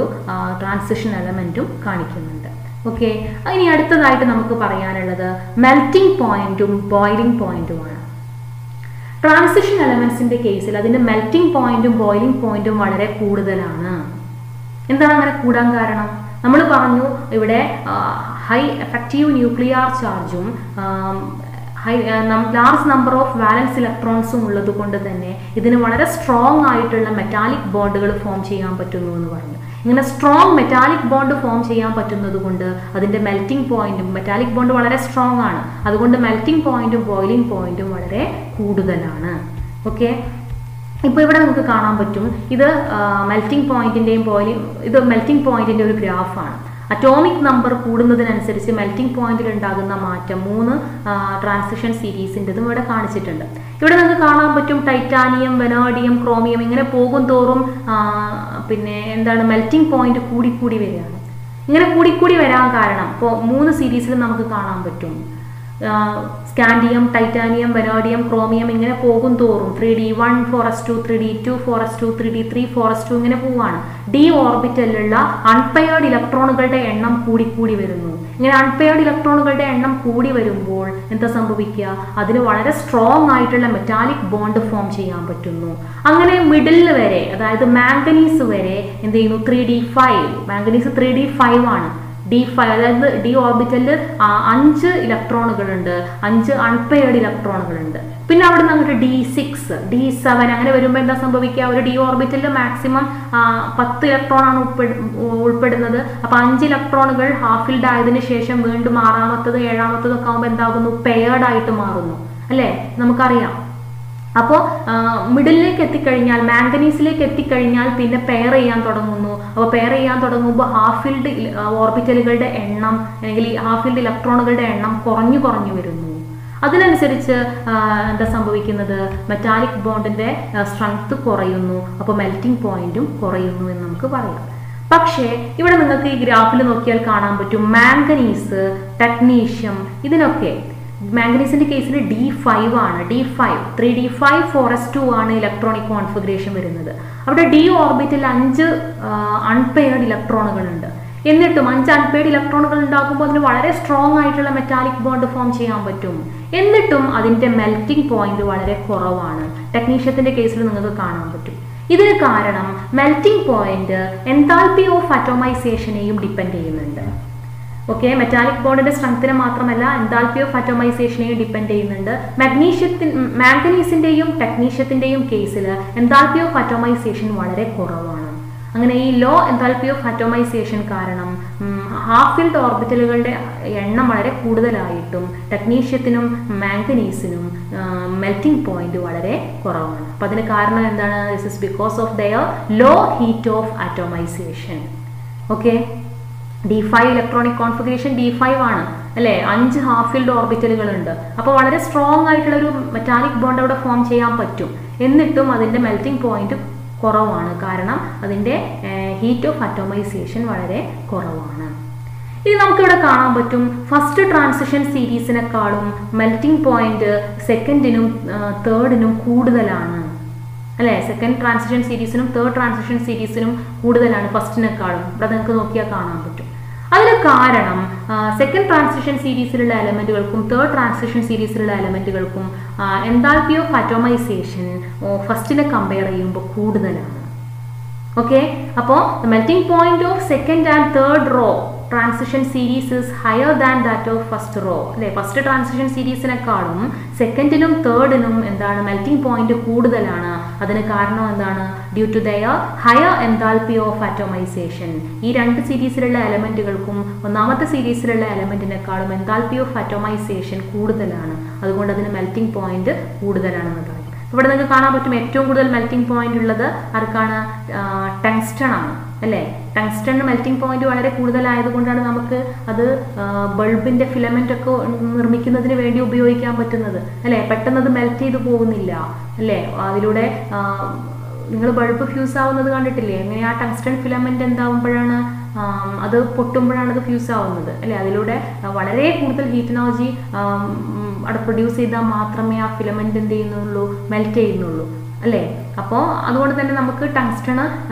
ട്രാൻസിഷൻ എലമെന്റും കാണിക്കുന്നുണ്ട്. ഓക്കെ, ഇനി അടുത്തതായിട്ട് നമുക്ക് പറയാനുള്ളത് മെൽറ്റിംഗ് പോയിന്റും ബോയിലിംഗ് പോയിന്റുമാണ്. ട്രാൻസിഷൻ എലമെന്റ്സിന്റെ കേസിൽ അതിന്റെ മെൽറ്റിംഗ് പോയിന്റും ബോയിലിംഗ് പോയിന്റും വളരെ കൂടുതലാണ്. എന്താണ് അങ്ങനെ കൂടാൻ കാരണം? നമ്മൾ പറഞ്ഞു ഇവിടെ ഹൈ എഫക്റ്റീവ് ന്യൂക്ലിയർ ചാർജും ലാർജ് നമ്പർ ഓഫ് വാലൻസ് ഇലക്ട്രോൺസും ഉള്ളത് കൊണ്ട് തന്നെ ഇതിന് വളരെ സ്ട്രോങ് ആയിട്ടുള്ള മെറ്റാലിക് ബോണ്ടുകൾ ഫോം ചെയ്യാൻ പറ്റുന്നു എന്ന് പറഞ്ഞു. ഇങ്ങനെ സ്ട്രോങ് മെറ്റാലിക് ബോണ്ട് ഫോം ചെയ്യാൻ പറ്റുന്നത് കൊണ്ട് അതിന്റെ മെൽറ്റിംഗ് പോയിന്റും, മെറ്റാലിക് ബോണ്ട് വളരെ സ്ട്രോങ് ആണ്, അതുകൊണ്ട് മെൽറ്റിംഗ് പോയിന്റും ബോയിലിംഗ് പോയിന്റും വളരെ കൂടുതലാണ്. ഓക്കെ, ഇപ്പോൾ ഇവിടെ നമുക്ക് കാണാൻ പറ്റും ഇത് മെൽറ്റിംഗ് പോയിന്റിന്റെയും ഇത് മെൽറ്റിംഗ് പോയിന്റിന്റെ ഒരു ഗ്രാഫാണ്. അറ്റോമിക് നമ്പർ കൂടുന്നതിനനുസരിച്ച് മെൽറ്റിംഗ് പോയിന്റിൽ ഉണ്ടാകുന്ന മാറ്റം 3 ട്രാൻസിഷൻ സീരീസിൻ്റെതും ഇവിടെ കാണിച്ചിട്ടുണ്ട്. ഇവിടെ നമുക്ക് കാണാൻ പറ്റും ടൈറ്റാനിയം, വനേഡിയം, ക്രോമിയം ഇങ്ങനെ പോകും തോറും പിന്നെ എന്താണ് മെൽറ്റിംഗ് പോയിന്റ് കൂടി വരികയാണ്. ഇങ്ങനെ കൂടി വരാൻ കാരണം ഇപ്പോൾ 3 സീരീസിലും നമുക്ക് കാണാൻ പറ്റും. സ്കാൻഡിയം, ടൈറ്റാനിയം, വനേഡിയം, ക്രോമിയം ഇങ്ങനെ പോകും തോറും 3d1 4s2, 3d2 4s2, 3d3 4s2 ഇങ്ങനെ പോവാണ്. ഡി ഓർബിറ്റലിലുള്ള അൺപെയർഡ് ഇലക്ട്രോണുകളുടെ എണ്ണം കൂടി വരുന്നു. ഇങ്ങനെ അൺപെയർഡ് ഇലക്ട്രോണുകളുടെ എണ്ണം കൂടി വരുമ്പോൾ എന്താ സംഭവിക്കുക? അതിന് വളരെ സ്ട്രോങ് ആയിട്ടുള്ള മെറ്റാലിക് ബോണ്ട് ഫോം ചെയ്യാൻ പറ്റുന്നു. അങ്ങനെ മിഡിൽ വരെ, അതായത് മാംഗനീസ് വരെ എന്ത് ചെയ്യുന്നു? 3d5. മാംഗനീസ് 3d5 ആണ്. d5 അതായത് ഡി ഓർബിറ്റലിൽ 5 ഇലക്ട്രോണുകളുണ്ട്, 5 അൺപെയർഡ് ഇലക്ട്രോണുകളുണ്ട്. പിന്നെ അവിടെ നിന്ന് അങ്ങോട്ട് d6, d7 അങ്ങനെ വരുമ്പോൾ എന്താ സംഭവിക്കുക? ഒരു ഡി ഓർബിറ്റലിൽ മാക്സിമം 10 ഇലക്ട്രോൺ ആണ് ഉൾപ്പെടുന്നത്. അപ്പൊ 5 ഇലക്ട്രോണുകൾ ഹാഫ് ഫിൽഡ് ആയതിനു ശേഷം വീണ്ടും 6ാമത്തത് 7ാമത്തത് ഒക്കെ ആകുമ്പോൾ എന്താകുന്നു? പെയർഡ് ആയിട്ട് മാറുന്നു അല്ലേ? നമുക്കറിയാം. അപ്പോൾ മിഡിലേക്ക് എത്തിക്കഴിഞ്ഞാൽ, മാംഗനീസിലേക്ക് എത്തിക്കഴിഞ്ഞാൽ പിന്നെ പെയർ ചെയ്യാൻ തുടങ്ങുന്നു. അപ്പോൾ പെയർ ചെയ്യാൻ തുടങ്ങുമ്പോൾ ഹാഫ് ഫീൽഡ് ഓർബിറ്റലുകളുടെ എണ്ണം അല്ലെങ്കിൽ ഹാഫ് ഫീൽഡ് ഇലക്ട്രോണുകളുടെ എണ്ണം കുറഞ്ഞു വരുന്നു. അതിനനുസരിച്ച് എന്താ സംഭവിക്കുന്നത്? മെറ്റാലിക് ബോണ്ടിന്റെ സ്ട്രെങ്ത് കുറയുന്നു. അപ്പോൾ മെൽറ്റിംഗ് പോയിന്റും കുറയുന്നു എന്ന് നമുക്ക് പറയാം. പക്ഷേ ഇവിടെ നിങ്ങൾക്ക് ഈ ഗ്രാഫിൽ നോക്കിയാൽ കാണാൻ പറ്റും മാംഗനീസ്, ടെക്നീഷ്യം ഇതിനൊക്കെ മാംഗനീസിന്റെ കേസിൽ d5 ആണ്. d5 3d5 4s2 ആണ് ഇലക്ട്രോണിക് കോൺഫിഗറേഷൻ വരുന്നത്. അവിടെ ഡി ഓർബിറ്റിൽ 5 അൺപെയർഡ് ഇലക്ട്രോണുകൾ ഉണ്ട്. എന്നിട്ടും 5 അൺപെയ്ഡ് ഇലക്ട്രോണുകൾ ഉണ്ടാകുമ്പോൾ അതിന് വളരെ സ്ട്രോങ് ആയിട്ടുള്ള മെറ്റാലിക് ബോണ്ട് ഫോം ചെയ്യാൻ പറ്റും. എന്നിട്ടും അതിന്റെ മെൽറ്റിംഗ് പോയിന്റ് വളരെ കുറവാണ്. ടെക്നീഷ്യത്തിന്റെ കേസിൽ നിങ്ങൾക്ക് കാണാൻ പറ്റും. ഇതിന് കാരണം മെൽറ്റിംഗ് പോയിന്റ് എൻതാൽപ്പി ഓഫ് അറ്റോമൈസേഷനെയും ഡിപ്പെൻഡ് ചെയ്യുന്നുണ്ട്. ഓക്കെ, മെറ്റാലിക് ബോണ്ടിന്റെ സ്ട്രെങ്ത്തിനെ മാത്രമല്ല എൻതാൽപ്പി ഓഫ് അറ്റോമൈസേഷനെയും ഡിപ്പെൻഡ് ചെയ്യുന്നുണ്ട്. മാംഗനീസിന്റെയും ടെക്നീഷ്യത്തിന്റെയും കേസിൽ എൻതാൽപ്പി ഓഫ് അറ്റോമൈസേഷൻ വളരെ കുറവാണ്. അങ്ങനെ ഈ ലോ എൻതാൽപ്പി ഓഫ് അറ്റോമൈസേഷൻ കാരണം ഹാഫ് ഫിൽഡ് ഓർബിറ്റലുകളുടെ എണ്ണം വളരെ കൂടുതലായിട്ടും ടെക്നീഷ്യത്തിനും മാംഗനീസിനും മെൽറ്റിംഗ് പോയിന്റ് വളരെ കുറവാണ്. അപ്പം അതിന് കാരണം എന്താണ്? This is because of their low heat of atomization. Okay, D5 electronic configuration D5 ആണ് അല്ലേ? 5 ഹാഫ് ഫിൽഡ് ഓർബിറ്റലുകൾ ഉണ്ട്. അപ്പോൾ വളരെ സ്ട്രോങ് ആയിട്ടുള്ള ഒരു മെറ്റാലിക് ബോണ്ട് അവിടെ ഫോം ചെയ്യാൻ പറ്റും. എന്നിട്ടും അതിന്റെ മെൽറ്റിംഗ് പോയിന്റ് കുറവാണ്. കാരണം അതിന്റെ ഹീറ്റ് ഓഫ് അറ്റോമൈസേഷൻ വളരെ കുറവാണ്. ഇനി നമുക്കിവിടെ കാണാൻ പറ്റും ഫസ്റ്റ് ട്രാൻസിഷൻ സീരീസിനെക്കാളും മെൽറ്റിംഗ് പോയിന്റ് സെക്കൻഡിനും തേർഡിനും കൂടുതലാണ് അല്ലേ? സെക്കൻഡ് ട്രാൻസിഷൻ സീരീസിനും തേർഡ് ട്രാൻസിഷൻ സീരീസിനും കൂടുതലാണ് ഫസ്റ്റിനെക്കാളും. ഇവിടെ നിങ്ങൾക്ക് നോക്കിയാൽ കാണാൻ പറ്റും. അതിന് കാരണം സെക്കൻഡ് ട്രാൻസിഷൻ സീരീസിലുള്ള എലമെന്റുകൾക്കും തേർഡ് ട്രാൻസിഷൻ സീരീസിലുള്ള എലമെന്റുകൾക്കും എൻതാൽപ്പി ഓഫ് അറ്റോമൈസേഷൻ ഫസ്റ്റിനെ കമ്പയർ ചെയ്യുമ്പോൾ കൂടുതലാണ്. ഓക്കെ, അപ്പോൾ melting point of second and third row transition series is higher than that of first row അല്ലെ? ഫസ്റ്റ് ട്രാൻസിഷൻ സീരീസിനെക്കാളും സെക്കൻഡിനും തേർഡിനും എന്താണ് മെൽറ്റിംഗ് പോയിന്റ് കൂടുതലാണ്. അതിന് കാരണം എന്താണ്? Due to their higher enthalpy of atomization. ഈ രണ്ട് സീരീസിലുള്ള എലമെന്റുകൾക്കും ഒന്നാമത്തെ സീരീസിലുള്ള എലമെന്റിനെക്കാളും എൻതാൽപ്പി ഓഫ് അറ്റോമൈസേഷൻ കൂടുതലാണ്. അതുകൊണ്ട് അതിന് മെൽറ്റിംഗ് പോയിന്റ് കൂടുതലാണെന്ന് പറയും. ഇവിടെ നിങ്ങൾക്ക് കാണാൻ പറ്റും ഏറ്റവും കൂടുതൽ മെൽറ്റിംഗ് പോയിന്റ് ഉള്ളത് ആർക്കാണ്? ടങ്സ്റ്റൺ ആണ് അല്ലേ? ടങ്സ്റ്റണിന് മെൽറ്റിംഗ് പോയിന്റ് വളരെ കൂടുതലായതുകൊണ്ടാണ് നമുക്ക് അത് ബൾബിന്റെ ഫിലമെന്റ് ഒക്കെ നിർമ്മിക്കുന്നതിന് വേണ്ടി ഉപയോഗിക്കാൻ പറ്റുന്നത് അല്ലേ? പെട്ടെന്ന് അത് മെൽറ്റ് ചെയ്ത് പോകുന്നില്ല അല്ലേ? അതിലൂടെ നിങ്ങൾ ബൾബ് ഫ്യൂസ് ആവുന്നത് കണ്ടിട്ടില്ലേ? എങ്ങനെ ആ ടങ്സ്റ്റൺ ഫിലമെന്റ് എന്താവുമ്പോഴാണ് അത് പൊട്ടുമ്പോഴാണ് അത് ഫ്യൂസ് ആവുന്നത് അല്ലേ? അതിലൂടെ വളരെ കൂടുതൽ ഹീറ്റ് എനർജി അവിടെ പ്രൊഡ്യൂസ് ചെയ്താൽ മാത്രമേ ആ ഫിലമെന്റ് എന്ത് ചെയ്യുന്നുള്ളൂ? മെൽറ്റ് ചെയ്യുന്നുള്ളൂ അല്ലേ? അപ്പോൾ അതുകൊണ്ട് തന്നെ നമുക്ക് ടങ്സ്റ്റണ്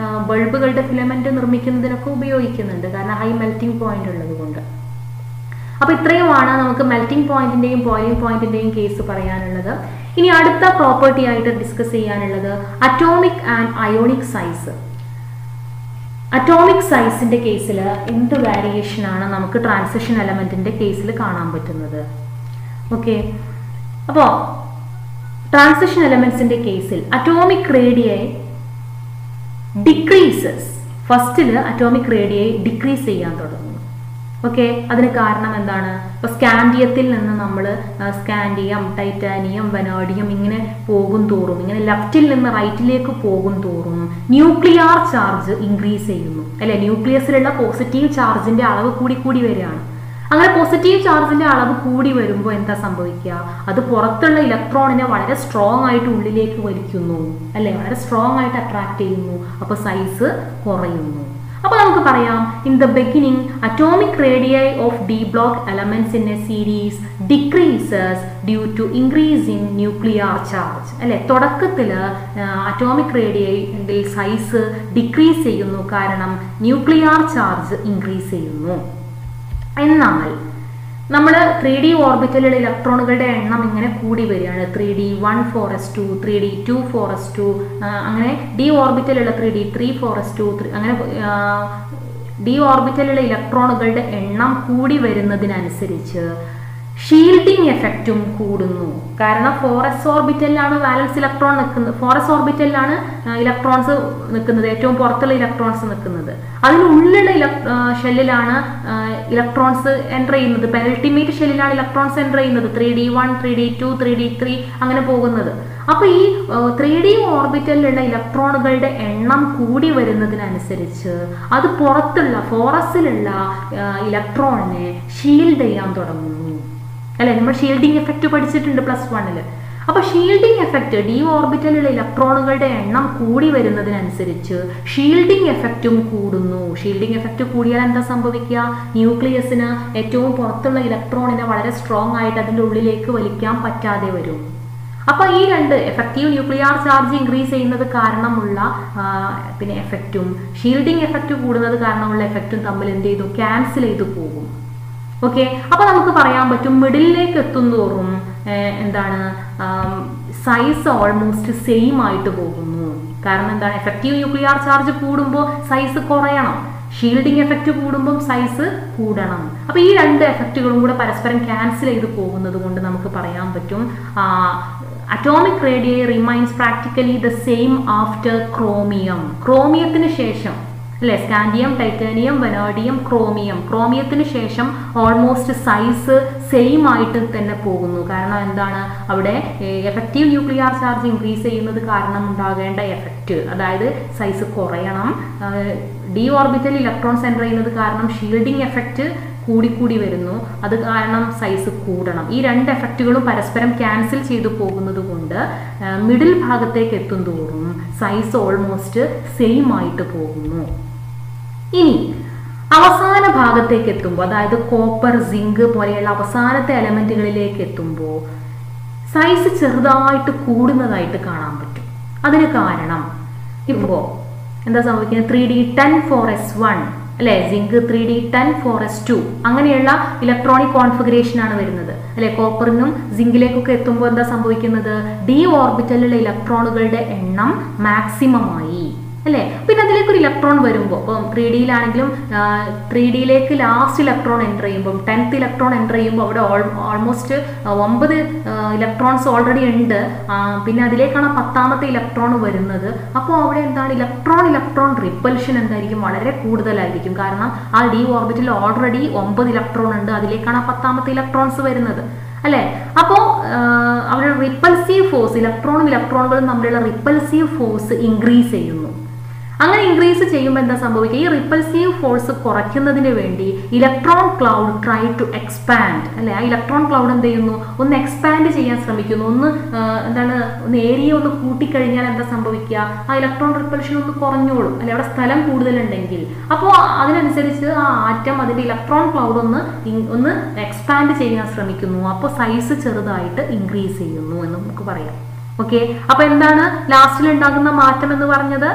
ബൾബുകളുടെ ഫിലമെന്റ് നിർമ്മിക്കുന്നതിനൊക്കെ ഉപയോഗിക്കുന്നുണ്ട്. കാരണം ഹൈ മെൽറ്റിംഗ് പോയിന്റ് ഉള്ളത് കൊണ്ട്. അപ്പോൾ ഇത്രയുമാണ് നമുക്ക് മെൽറ്റിംഗ് പോയിന്റിന്റെയും ബോയിലിംഗ് പോയിന്റിന്റെയും കേസ് പറയാനുള്ളത്. ഇനി അടുത്ത പ്രോപ്പർട്ടി ആയിട്ട് ഡിസ്കസ് ചെയ്യാനുള്ളത് atomic and ionic size. Atomic സൈസിന്റെ കേസിൽ എന്ത് വേരിയേഷൻ ആണ് നമുക്ക് ട്രാൻസിഷൻ എലമെന്റിന്റെ കേസിൽ കാണാൻ പറ്റുന്നത്? ഓക്കെ, അപ്പോൾ ട്രാൻസിഷൻ എലമെന്റ്സിന്റെ കേസിൽ അറ്റോമിക് റേഡിയൈ ഡിക്രീസസ്. ഫസ്റ്റിൽ അറ്റോമിക് റേഡിയൈ ഡിക്രീസ് ചെയ്യാൻ തുടങ്ങും. ഓക്കെ, അതിന് കാരണം എന്താണ്? ഇപ്പൊ സ്കാൻഡിയത്തിൽ നിന്ന് നമ്മൾ സ്കാൻഡിയം, ടൈറ്റാനിയം, വനാഡിയം ഇങ്ങനെ പോകും തോറും, ഇങ്ങനെ ലെഫ്റ്റിൽ നിന്ന് റൈറ്റിലേക്ക് പോകും തോറും ന്യൂക്ലിയർ ചാർജ് ഇൻക്രീസ് ചെയ്യുന്നു അല്ലെ? ന്യൂക്ലിയസിലുള്ള പോസിറ്റീവ് ചാർജിന്റെ അളവ് കൂടി കൂടി വരികയാണ്. അങ്ങനെ പോസിറ്റീവ് ചാർജിന്റെ അളവ് കൂടി വരുമ്പോൾ എന്താ സംഭവിക്കുക? അത് പുറത്തുള്ള ഇലക്ട്രോണിനെ വളരെ സ്ട്രോങ് ആയിട്ട് ഉള്ളിലേക്ക് വലിക്കുന്നു അല്ലെ? വളരെ സ്ട്രോങ് ആയിട്ട് അട്രാക്ട് ചെയ്യുന്നു. അപ്പോൾ സൈസ് കുറയുന്നു. അപ്പോൾ നമുക്ക് പറയാം, in the beginning atomic radii of D block elements in a series decreases due to increase in nuclear charge അല്ലെ? തുടക്കത്തിൽ അറ്റോമിക് റേഡിയൈ സൈസ് ഡിക്രീസ് ചെയ്യുന്നു, കാരണം ന്യൂക്ലിയർ ചാർജ് ഇൻക്രീസ് ചെയ്യുന്നു. എന്നാൽ നമ്മൾ 3D ഓർബിറ്റലിലുള്ള ഇലക്ട്രോണുകളുടെ എണ്ണം ഇങ്ങനെ കൂടി വരികയാണ്. 3D 1:4s2, 3D 2:4s2, അങ്ങനെ ഡി ഓർബിറ്റലുള്ള 3D 3:4s2, അങ്ങനെ ഡി ഓർബിറ്റലിലുള്ള ഇലക്ട്രോണുകളുടെ എണ്ണം കൂടി വരുന്നതിനനുസരിച്ച് ഷീൽഡിംഗ് എഫക്റ്റും കൂടുന്നു. കാരണം 4s ഓർബിറ്റലിലാണ് വാലൻസ് ഇലക്ട്രോൺ നിൽക്കുന്നത്, 4s ഓർബിറ്റലിലാണ് ഇലക്ട്രോൺസ് നിൽക്കുന്നത്, ഏറ്റവും പുറത്തുള്ള ഇലക്ട്രോൺസ് നിൽക്കുന്നത്. അതിനുള്ളിലുള്ള ഷെല്ലിലാണ് ഇലക്ട്രോൺസ് എൻ്റർ ചെയ്യുന്നത്. പെനൾട്ടിമേറ്റ് ഷെല്ലിലാണ് ഇലക്ട്രോൺസ് എൻ്റർ ചെയ്യുന്നത്. 3D1, 3D2, 3D3 അങ്ങനെ പോകുന്നത്. അപ്പോൾ ഈ 3D ഓർബിറ്റലിലുള്ള ഇലക്ട്രോണുകളുടെ എണ്ണം കൂടി വരുന്നതിനനുസരിച്ച് അത് പുറത്തുള്ള 4sലുള്ള ഇലക്ട്രോണിനെ ഷീൽഡ് ചെയ്യാൻ തുടങ്ങുന്നു അല്ലെ? നമ്മൾ ഷീൽഡിംഗ് എഫക്റ്റ് പഠിച്ചിട്ടുണ്ട് +1. അപ്പോൾ ഷീൽഡിംഗ് എഫക്റ്റ് ഡി ഓർബിറ്റലിലുള്ള ഇലക്ട്രോണുകളുടെ എണ്ണം കൂടി വരുന്നതിനനുസരിച്ച് ഷീൽഡിംഗ് എഫക്റ്റും കൂടുന്നു. ഷീൽഡിംഗ് എഫക്റ്റ് കൂടിയാൽ എന്താ സംഭവിക്കുക? ന്യൂക്ലിയസിന് ഏറ്റവും പുറത്തുള്ള ഇലക്ട്രോണിനെ വളരെ സ്ട്രോങ് ആയിട്ട് അതിൻ്റെ ഉള്ളിലേക്ക് വലിക്കാൻ പറ്റാതെ വരും. അപ്പോൾ ഈ രണ്ട് എഫക്റ്റീവ് ന്യൂക്ലിയർ ചാർജ് ഇൻക്രീസ് ചെയ്യുന്നത് കാരണമുള്ള പിന്നെ എഫക്റ്റും ഷീൽഡിംഗ് എഫക്റ്റ് കൂടുന്നത് കാരണമുള്ള എഫക്റ്റും തമ്മിൽ എന്ത് ചെയ്തു, ക്യാൻസൽ ചെയ്തു പോകും. ഓക്കെ, അപ്പോൾ നമുക്ക് പറയാൻ പറ്റും മിഡിലേക്ക് എത്തുന്തോറും എന്താണ് സൈസ് ഓൾമോസ്റ്റ് സെയിം ആയിട്ട് പോകുന്നു. കാരണം എന്താണ്, എഫക്റ്റീവ് ന്യൂക്ലിയർ ചാർജ് കൂടുമ്പോൾ സൈസ് കുറയണം, ഷീൽഡിംഗ് എഫക്റ്റ് കൂടുമ്പോൾ സൈസ് കൂടണം. അപ്പോൾ ഈ രണ്ട് എഫക്റ്റുകളും കൂടെ പരസ്പരം ക്യാൻസൽ ചെയ്ത് പോകുന്നത് കൊണ്ട് നമുക്ക് പറയാൻ പറ്റും atomic radii remains practically the same after chromium. ക്രോമിയത്തിന് ശേഷം അല്ലെ, സ്കാൻഡിയം, ടൈറ്റാനിയം, വനാഡിയം, ക്രോമിയത്തിന് ശേഷം ഓൾമോസ്റ്റ് സൈസ് സെയിം ആയിട്ട് തന്നെ പോകുന്നു. കാരണം എന്താണ്, അവിടെ എഫക്റ്റീവ് ന്യൂക്ലിയർ ചാർജ് ഇൻക്രീസ് ചെയ്യുന്നത് കാരണം ഉണ്ടാകേണ്ട എഫക്റ്റ്, അതായത് സൈസ് കുറയണം. ഡി ഓർബിറ്റൽ ഇലക്ട്രോൺസ് എൻ്റർ ചെയ്യുന്നത് കാരണം ഷീൽഡിംഗ് എഫക്റ്റ് കൂടിക്കൂടി വരുന്നു, അത് കാരണം സൈസ് കൂടണം. ഈ രണ്ട് എഫക്റ്റുകളും പരസ്പരം ക്യാൻസൽ ചെയ്തു പോകുന്നത് കൊണ്ട് മിഡിൽ ഭാഗത്തേക്ക് എത്തും തോറും സൈസ് ഓൾമോസ്റ്റ് സെയിം ആയിട്ട് പോകുന്നു. ഇനി അവസാന ഭാഗത്തേക്ക് എത്തുമ്പോൾ, അതായത് കോപ്പർ, സിങ്ക് പോലെയുള്ള അവസാനത്തെ എലമെന്റുകളിലേക്ക് എത്തുമ്പോൾ സൈസ് ചെറുതായിട്ട് കൂടുന്നതായിട്ട് കാണാൻ പറ്റും. അതിന് കാരണം ഇപ്പോൾ എന്താ സംഭവിക്കുന്നത്, 3d10 അല്ലെ, സിങ്ക് 3d10 അങ്ങനെയുള്ള ഇലക്ട്രോണിക് കോൺഫിഗറേഷൻ ആണ് വരുന്നത് അല്ലെ. കോപ്പറിനും സിങ്കിലേക്കൊക്കെ എത്തുമ്പോൾ എന്താ സംഭവിക്കുന്നത്, ഡി ഓർബിറ്റലിലുള്ള ഇലക്ട്രോണുകളുടെ എണ്ണം മാക്സിമം ആയി അല്ലെ. പിന്നെ അതിലേക്ക് ഒരു ഇലക്ട്രോൺ വരുമ്പോൾ, ഇപ്പം 3Dയിലാണെങ്കിലും 3Dയിലേക്ക് ലാസ്റ്റ് ഇലക്ട്രോൺ എൻ്റർ ചെയ്യുമ്പോൾ 10th ഇലക്ട്രോൺ എൻ്റർ ചെയ്യുമ്പോൾ അവിടെ ഓൾമോസ്റ്റ് 9 ഇലക്ട്രോൺസ് ഓൾറെഡി ഉണ്ട്. പിന്നെ അതിലേക്കാണ് 10ാമത്തെ ഇലക്ട്രോൺ വരുന്നത്. അപ്പോൾ അവിടെ എന്താണ്, ഇലക്ട്രോൺ റിപ്പൽഷൻ എന്തായിരിക്കും, വളരെ കൂടുതലായിരിക്കും. കാരണം ആ ഡി ഓർബിറ്റിൽ ഓൾറെഡി 9 ഇലക്ട്രോൺ ഉണ്ട്, അതിലേക്കാണ് 10ാമത്തെ ഇലക്ട്രോൺസ് വരുന്നത് അല്ലെ. അപ്പോൾ അവിടെ റിപ്പൽസീവ് ഫോഴ്സ്, ഇലക്ട്രോണുകളും തമ്മിലുള്ള റിപ്പൽസീവ് ഫോഴ്സ് ഇൻക്രീസ് ചെയ്യുന്നു. അങ്ങനെ ഇൻക്രീസ് ചെയ്യുമ്പോൾ എന്താ സംഭവിക്കുക, ഈ റിപ്പൽസീവ് ഫോഴ്സ് കുറയ്ക്കുന്നതിന് വേണ്ടി electron cloud try to expand അല്ലെ. ആ ഇലക്ട്രോൺ ക്ലൗഡ് എന്ത് ചെയ്യുന്നു, ഒന്ന് എക്സ്പാൻഡ് ചെയ്യാൻ ശ്രമിക്കുന്നു. ഒന്ന് ഏരിയ ഒന്ന് കൂട്ടിക്കഴിഞ്ഞാൽ എന്താ സംഭവിക്കുക, ആ ഇലക്ട്രോൺ റിപ്പൽഷൻ ഒന്ന് കുറഞ്ഞോളും അല്ലെ, അവിടെ സ്ഥലം കൂടുതലുണ്ടെങ്കിൽ. അപ്പോൾ അതിനനുസരിച്ച് ആ ആറ്റം അതിന്റെ ഇലക്ട്രോൺ ക്ലൗഡ് ഒന്ന് എക്സ്പാൻഡ് ചെയ്യാൻ ശ്രമിക്കുന്നു. അപ്പോൾ സൈസ് ചെറുതായിട്ട് ഇൻക്രീസ് ചെയ്യുന്നു എന്ന് നമുക്ക് പറയാം. ഓക്കെ, അപ്പൊ എന്താണ് ലാസ്റ്റിൽ ഉണ്ടാകുന്ന മാറ്റം എന്ന് പറഞ്ഞത്,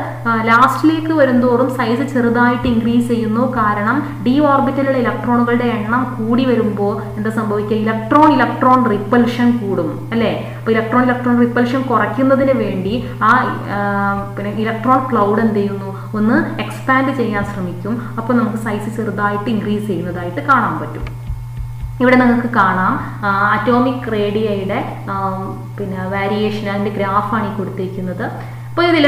ലാസ്റ്റിലേക്ക് വരുന്തോറും സൈസ് ചെറുതായിട്ട് ഇൻക്രീസ് ചെയ്യുന്നു. കാരണം ഡി ഓർബിറ്റലിലുള്ള ഇലക്ട്രോണുകളുടെ എണ്ണം കൂടി വരുമ്പോൾ എന്താ സംഭവിക്കുക, ഇലക്ട്രോൺ റിപ്പൽഷൻ കൂടും അല്ലെ. അപ്പൊ ഇലക്ട്രോൺ റിപ്പൽഷൻ കുറയ്ക്കുന്നതിന് വേണ്ടി ആ പിന്നെ ഇലക്ട്രോൺ ക്ലൗഡ് എന്ത് ചെയ്യുന്നു, ഒന്ന് എക്സ്പാൻഡ് ചെയ്യാൻ ശ്രമിക്കും. അപ്പോൾ നമുക്ക് സൈസ് ചെറുതായിട്ട് ഇൻക്രീസ് ചെയ്യുന്നതായിട്ട് കാണാൻ പറ്റും. ഇവിടെ നിങ്ങൾക്ക് കാണാം അറ്റോമിക് റേഡിയയുടെ പിന്നെ വാരിയേഷൻ, അതിൻ്റെ ഗ്രാഫാണ് ഈ കൊടുത്തിരിക്കുന്നത്. അപ്പോൾ ഇതിൽ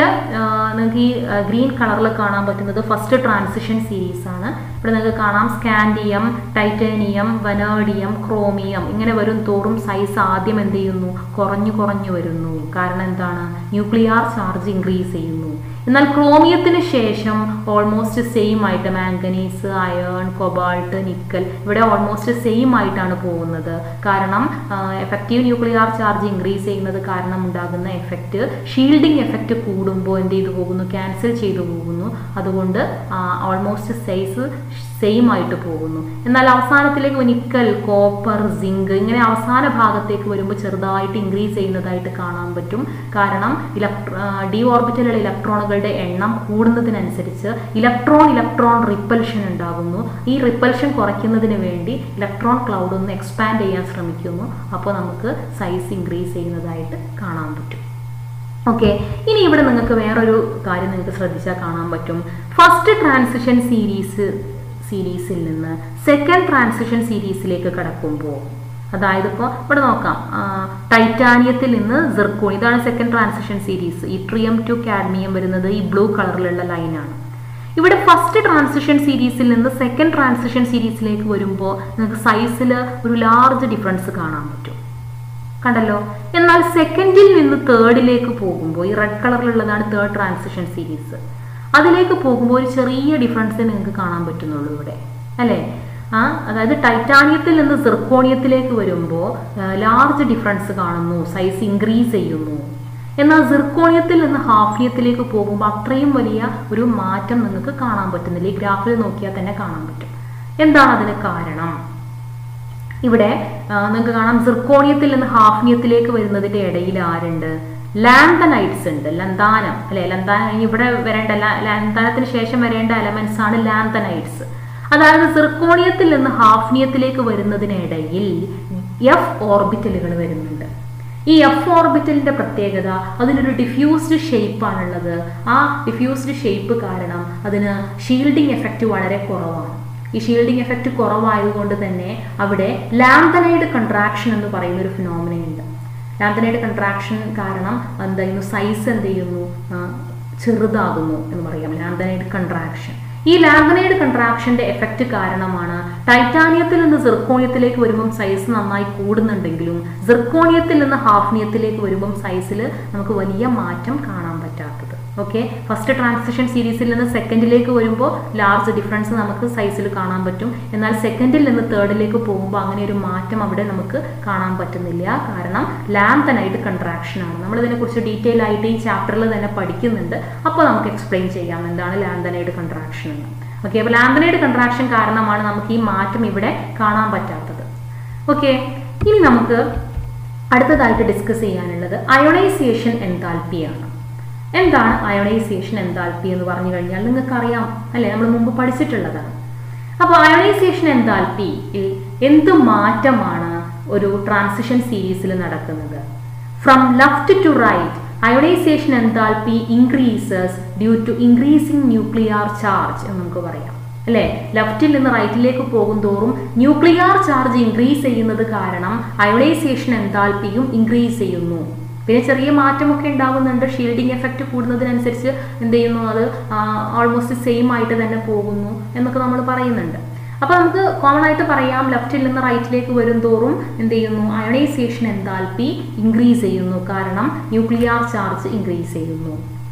നിങ്ങൾക്ക് ഈ ഗ്രീൻ കളറിൽ കാണാൻ പറ്റുന്നത് ഫസ്റ്റ് ട്രാൻസിഷൻ സീരീസ് ആണ്. ഇവിടെ നിങ്ങൾക്ക് കാണാം സ്കാൻഡിയം, ടൈറ്റാനിയം, വനാഡിയം, ക്രോമിയം ഇങ്ങനെ വരും തോറും സൈസ് ആദ്യം എന്ത് ചെയ്യുന്നു, കുറഞ്ഞു വരുന്നു. കാരണം എന്താണ്, ന്യൂക്ലിയർ ചാർജ് ഇൻക്രീസ് ചെയ്യുന്നു. എന്നാൽ ക്രോമിയത്തിന് ശേഷം ഓൾമോസ്റ്റ് സെയിം ആയിട്ട് മാംഗനീസ്, അയേൺ, കൊബാൾട്ട്, നിക്കൽ ഇവിടെ ഓൾമോസ്റ്റ് സെയിം ആയിട്ടാണ് പോകുന്നത്. കാരണം എഫക്റ്റീവ് ന്യൂക്ലിയർ ചാർജ് ഇൻക്രീസ് ചെയ്യുന്നത് കാരണം ഉണ്ടാകുന്ന എഫക്റ്റ്, ഷീൽഡിംഗ് എഫക്റ്റ് കൂടുമ്പോൾ എന്ത് ചെയ്തു പോകുന്നു, ക്യാൻസൽ ചെയ്തു പോകുന്നു. അതുകൊണ്ട് ഓൾമോസ്റ്റ് സൈസ് സെയിം ആയിട്ട് പോകുന്നു. എന്നാൽ അവസാനത്തിലേക്ക് നിക്കൽ, കോപ്പർ, സിങ്ക് ഇങ്ങനെ അവസാന ഭാഗത്തേക്ക് വരുമ്പോൾ ചെറുതായിട്ട് ഇൻക്രീസ് ചെയ്യുന്നതായിട്ട് കാണാൻ പറ്റും. കാരണം ഡി ഓർബിറ്റലിലുള്ള ഇലക്ട്രോണുകളുടെ എണ്ണം കൂടുന്നതിനനുസരിച്ച് ഇലക്ട്രോൺ റിപ്പൽഷൻ ഉണ്ടാകുന്നു. ഈ റിപ്പൽഷൻ കുറയ്ക്കുന്നതിന് വേണ്ടി ഇലക്ട്രോൺ ക്ലൗഡ് ഒന്ന് എക്സ്പാൻഡ് ചെയ്യാൻ ശ്രമിക്കുന്നു. അപ്പോൾ നമുക്ക് സൈസ് ഇൻക്രീസ് ചെയ്യുന്നതായിട്ട് കാണാൻ പറ്റും. ഓക്കെ, ഇനി ഇവിടെ നിങ്ങൾക്ക് വേറൊരു കാര്യം നിങ്ങൾക്ക് ശ്രദ്ധിച്ചാൽ കാണാൻ പറ്റും. ഫസ്റ്റ് ട്രാൻസിഷൻ സീരീസിൽ നിന്ന് സെക്കൻഡ് ട്രാൻസിഷൻ സീരീസിലേക്ക് കടക്കുമ്പോൾ, അതായത് ഇപ്പോൾ ഇവിടെ നോക്കാം, ടൈറ്റാനിയത്തിൽ നിന്ന് സിർക്കോൺ, ഇതാണ് second transition series. Yttrium to cadmium വരുന്നത് ഈ ബ്ലൂ കളറിലുള്ള ലൈനാണ്. ഇവിടെ ഫസ്റ്റ് ട്രാൻസിഷൻ സീരീസിൽ നിന്ന് സെക്കൻഡ് ട്രാൻസിഷൻ സീരീസിലേക്ക് വരുമ്പോൾ നിങ്ങൾക്ക് സൈസിൽ ഒരു ലാർജ് ഡിഫറൻസ് കാണാൻ പറ്റും, കണ്ടല്ലോ. എന്നാൽ സെക്കൻഡിൽ നിന്ന് തേർഡിലേക്ക് പോകുമ്പോൾ, ഈ റെഡ് കളറിലുള്ളതാണ് തേർഡ് ട്രാൻസിഷൻ സീരീസ്, അതിലേക്ക് പോകുമ്പോൾ ഒരു ചെറിയ ഡിഫറൻസ് നിങ്ങൾക്ക് കാണാൻ പറ്റുന്നുള്ളൂ ഇവിടെ അല്ലേ. അതായത് ടൈറ്റാനിയത്തിൽ നിന്ന് സിർക്കോണിയത്തിലേക്ക് വരുമ്പോൾ ലാർജ് ഡിഫറൻസ് കാണുന്നു, സൈസ് ഇൻക്രീസ് ചെയ്യുന്നു. എന്നാൽ സിർക്കോണിയത്തിൽ നിന്ന് ഹാഫ്നിയത്തിലേക്ക് പോകുമ്പോൾ അത്രയും വലിയ ഒരു മാറ്റം നിങ്ങൾക്ക് കാണാൻ പറ്റുന്നില്ല. ഈ ഗ്രാഫിൽ നോക്കിയാൽ തന്നെ കാണാൻ പറ്റും. എന്താണ് അതിന് കാരണം? ഇവിടെ നിങ്ങൾക്ക് കാണാം സിർക്കോണിയത്തിൽ നിന്ന് ഹാഫ്നിയത്തിലേക്ക് വരുന്നതിന്റെ ഇടയിൽ ആരുണ്ട്? ലാന്തനൈറ്റ്സ് ഉണ്ട്. ലന്താനം അല്ലെ, ലന്താനം ഇവിടെ വരേണ്ട, ലന്താനത്തിന് ശേഷം വരേണ്ട എലമെന്റ്സ് ആണ് ലാന്തനൈറ്റ്സ്. അതായത് സിർക്കോണിയത്തിൽ നിന്ന് ഹാഫ്നിയത്തിലേക്ക് വരുന്നതിനിടയിൽ എഫ് ഓർബിറ്റലുകൾ വരുന്നുണ്ട്. ഈ എഫ് ഓർബിറ്റലിന്റെ പ്രത്യേകത അതിനൊരു ഡിഫ്യൂസ്ഡ് ഷേപ്പ് ആണുള്ളത്. ആ ഡിഫ്യൂസ്ഡ് ഷേപ്പ് കാരണം അതിന് ഷീൽഡിംഗ് എഫക്റ്റ് വളരെ കുറവാണ്. ഈ ഷീൽഡിംഗ് എഫക്റ്റ് കുറവായതുകൊണ്ട് തന്നെ അവിടെ ലാന്തനൈഡ് കൺട്രാക്ഷൻ എന്ന് പറയുന്ന ഒരു ഫിനോമിന ഉണ്ട്. ലാന്തനൈഡ് കൺട്രാക്ഷൻ കാരണം എന്ത് ചെയ്യുന്നു? സൈസ് എന്ത് ചെയ്യുന്നു? ചെറുതാകുന്നു എന്ന് പറയാം. Lanthanide contraction. ഈ ലാന്തനൈഡ് കൺട്രാക്ഷന്റെ എഫക്റ്റ് കാരണമാണ് ടൈറ്റാനിയത്തിൽ നിന്ന് സിർക്കോണിയത്തിലേക്ക് വരുമ്പം സൈസ് നന്നായി കൂടുന്നുണ്ടെങ്കിലും സിർക്കോണിയത്തിൽ നിന്ന് ഹാഫ്നിയത്തിലേക്ക് വരുമ്പം സൈസിൽ നമുക്ക് വലിയ മാറ്റം കാണാൻ പറ്റാത്തത്. ഓക്കെ, ഫസ്റ്റ് ട്രാൻസിഷൻ സീരീസിൽ നിന്ന് സെക്കൻഡിലേക്ക് വരുമ്പോൾ ലാർജ് ഡിഫറൻസ് നമുക്ക് സൈസിൽ കാണാൻ പറ്റും. എന്നാൽ സെക്കൻഡിൽ നിന്ന് തേർഡിലേക്ക് പോകുമ്പോൾ അങ്ങനെ ഒരു മാറ്റം അവിടെ നമുക്ക് കാണാൻ പറ്റുന്നില്ല. കാരണം ലാന്തനൈഡ് കൺട്രാക്ഷൻ ആണ്. നമ്മൾ ഇതിനെക്കുറിച്ച് ഡീറ്റെയിൽ ആയിട്ട് ഈ ചാപ്റ്ററിൽ തന്നെ പഠിക്കുന്നുണ്ട്. അപ്പോൾ നമുക്ക് എക്സ്പ്ലെയിൻ ചെയ്യാം എന്താണ് ലാന്തനൈഡ് കൺട്രാക്ഷൻ എന്ന്. ഓക്കെ, അപ്പോൾ ലാന്തനൈഡ് കൺട്രാക്ഷൻ കാരണമാണ് നമുക്ക് ഈ മാറ്റം ഇവിടെ കാണാൻ പറ്റാത്തത്. ഓക്കെ, ഇനി നമുക്ക് അടുത്തതായിട്ട് ഡിസ്കസ് ചെയ്യാനുള്ളത് അയോണൈസേഷൻ എൻതാൽപ്പിയാണ്. എന്താണ് അയോണൈസേഷൻ എൻതാൽപ്പി എന്ന് പറഞ്ഞു കഴിഞ്ഞാൽ നിങ്ങൾക്കറിയാം അല്ലെ, നമ്മൾ മുമ്പ് പഠിച്ചിട്ടുള്ളതാണ്. അപ്പോൾ അയോണൈസേഷൻ എൻതാൽപ്പിയിൽ എന്ത് മാറ്റമാണ് ഒരു ട്രാൻസിഷൻ സീരീസിൽ നടക്കുന്നത്? From left to right ionization enthalpy increases due to increasing nuclear charge എന്ന് നമുക്ക് പറയാം അല്ലെ. ലെഫ്റ്റിൽ നിന്ന് റൈറ്റിലേക്ക് പോകും തോറും ന്യൂക്ലിയർ ചാർജ് ഇൻക്രീസ് ചെയ്യുന്നത് കാരണം അയോണൈസേഷൻ എൻതാൽപ്പിയും ഇൻക്രീസ് ചെയ്യുന്നു. പിന്നെ ചെറിയ മാറ്റമൊക്കെ ഉണ്ടാകുന്നുണ്ട്. ഷീൽഡിംഗ് എഫക്റ്റ് കൂടുന്നതിനനുസരിച്ച് എന്ത് ചെയ്യുന്നു? അത് ഓൾമോസ്റ്റ് സെയിം ആയിട്ട് തന്നെ പോകുന്നു എന്നൊക്കെ നമ്മൾ പറയുന്നുണ്ട്. അപ്പോൾ നമുക്ക് കോമൺ ആയിട്ട് പറയാം, ലെഫ്റ്റിൽ നിന്ന് റൈറ്റിലേക്ക് വരും തോറും എന്ത് ചെയ്യുന്നു? അയോണൈസേഷൻ എൻതാൽപ്പി ഇൻക്രീസ് ചെയ്യുന്നു. കാരണം ന്യൂക്ലിയർ ചാർജ് ഇൻക്രീസ് ചെയ്യുന്നു.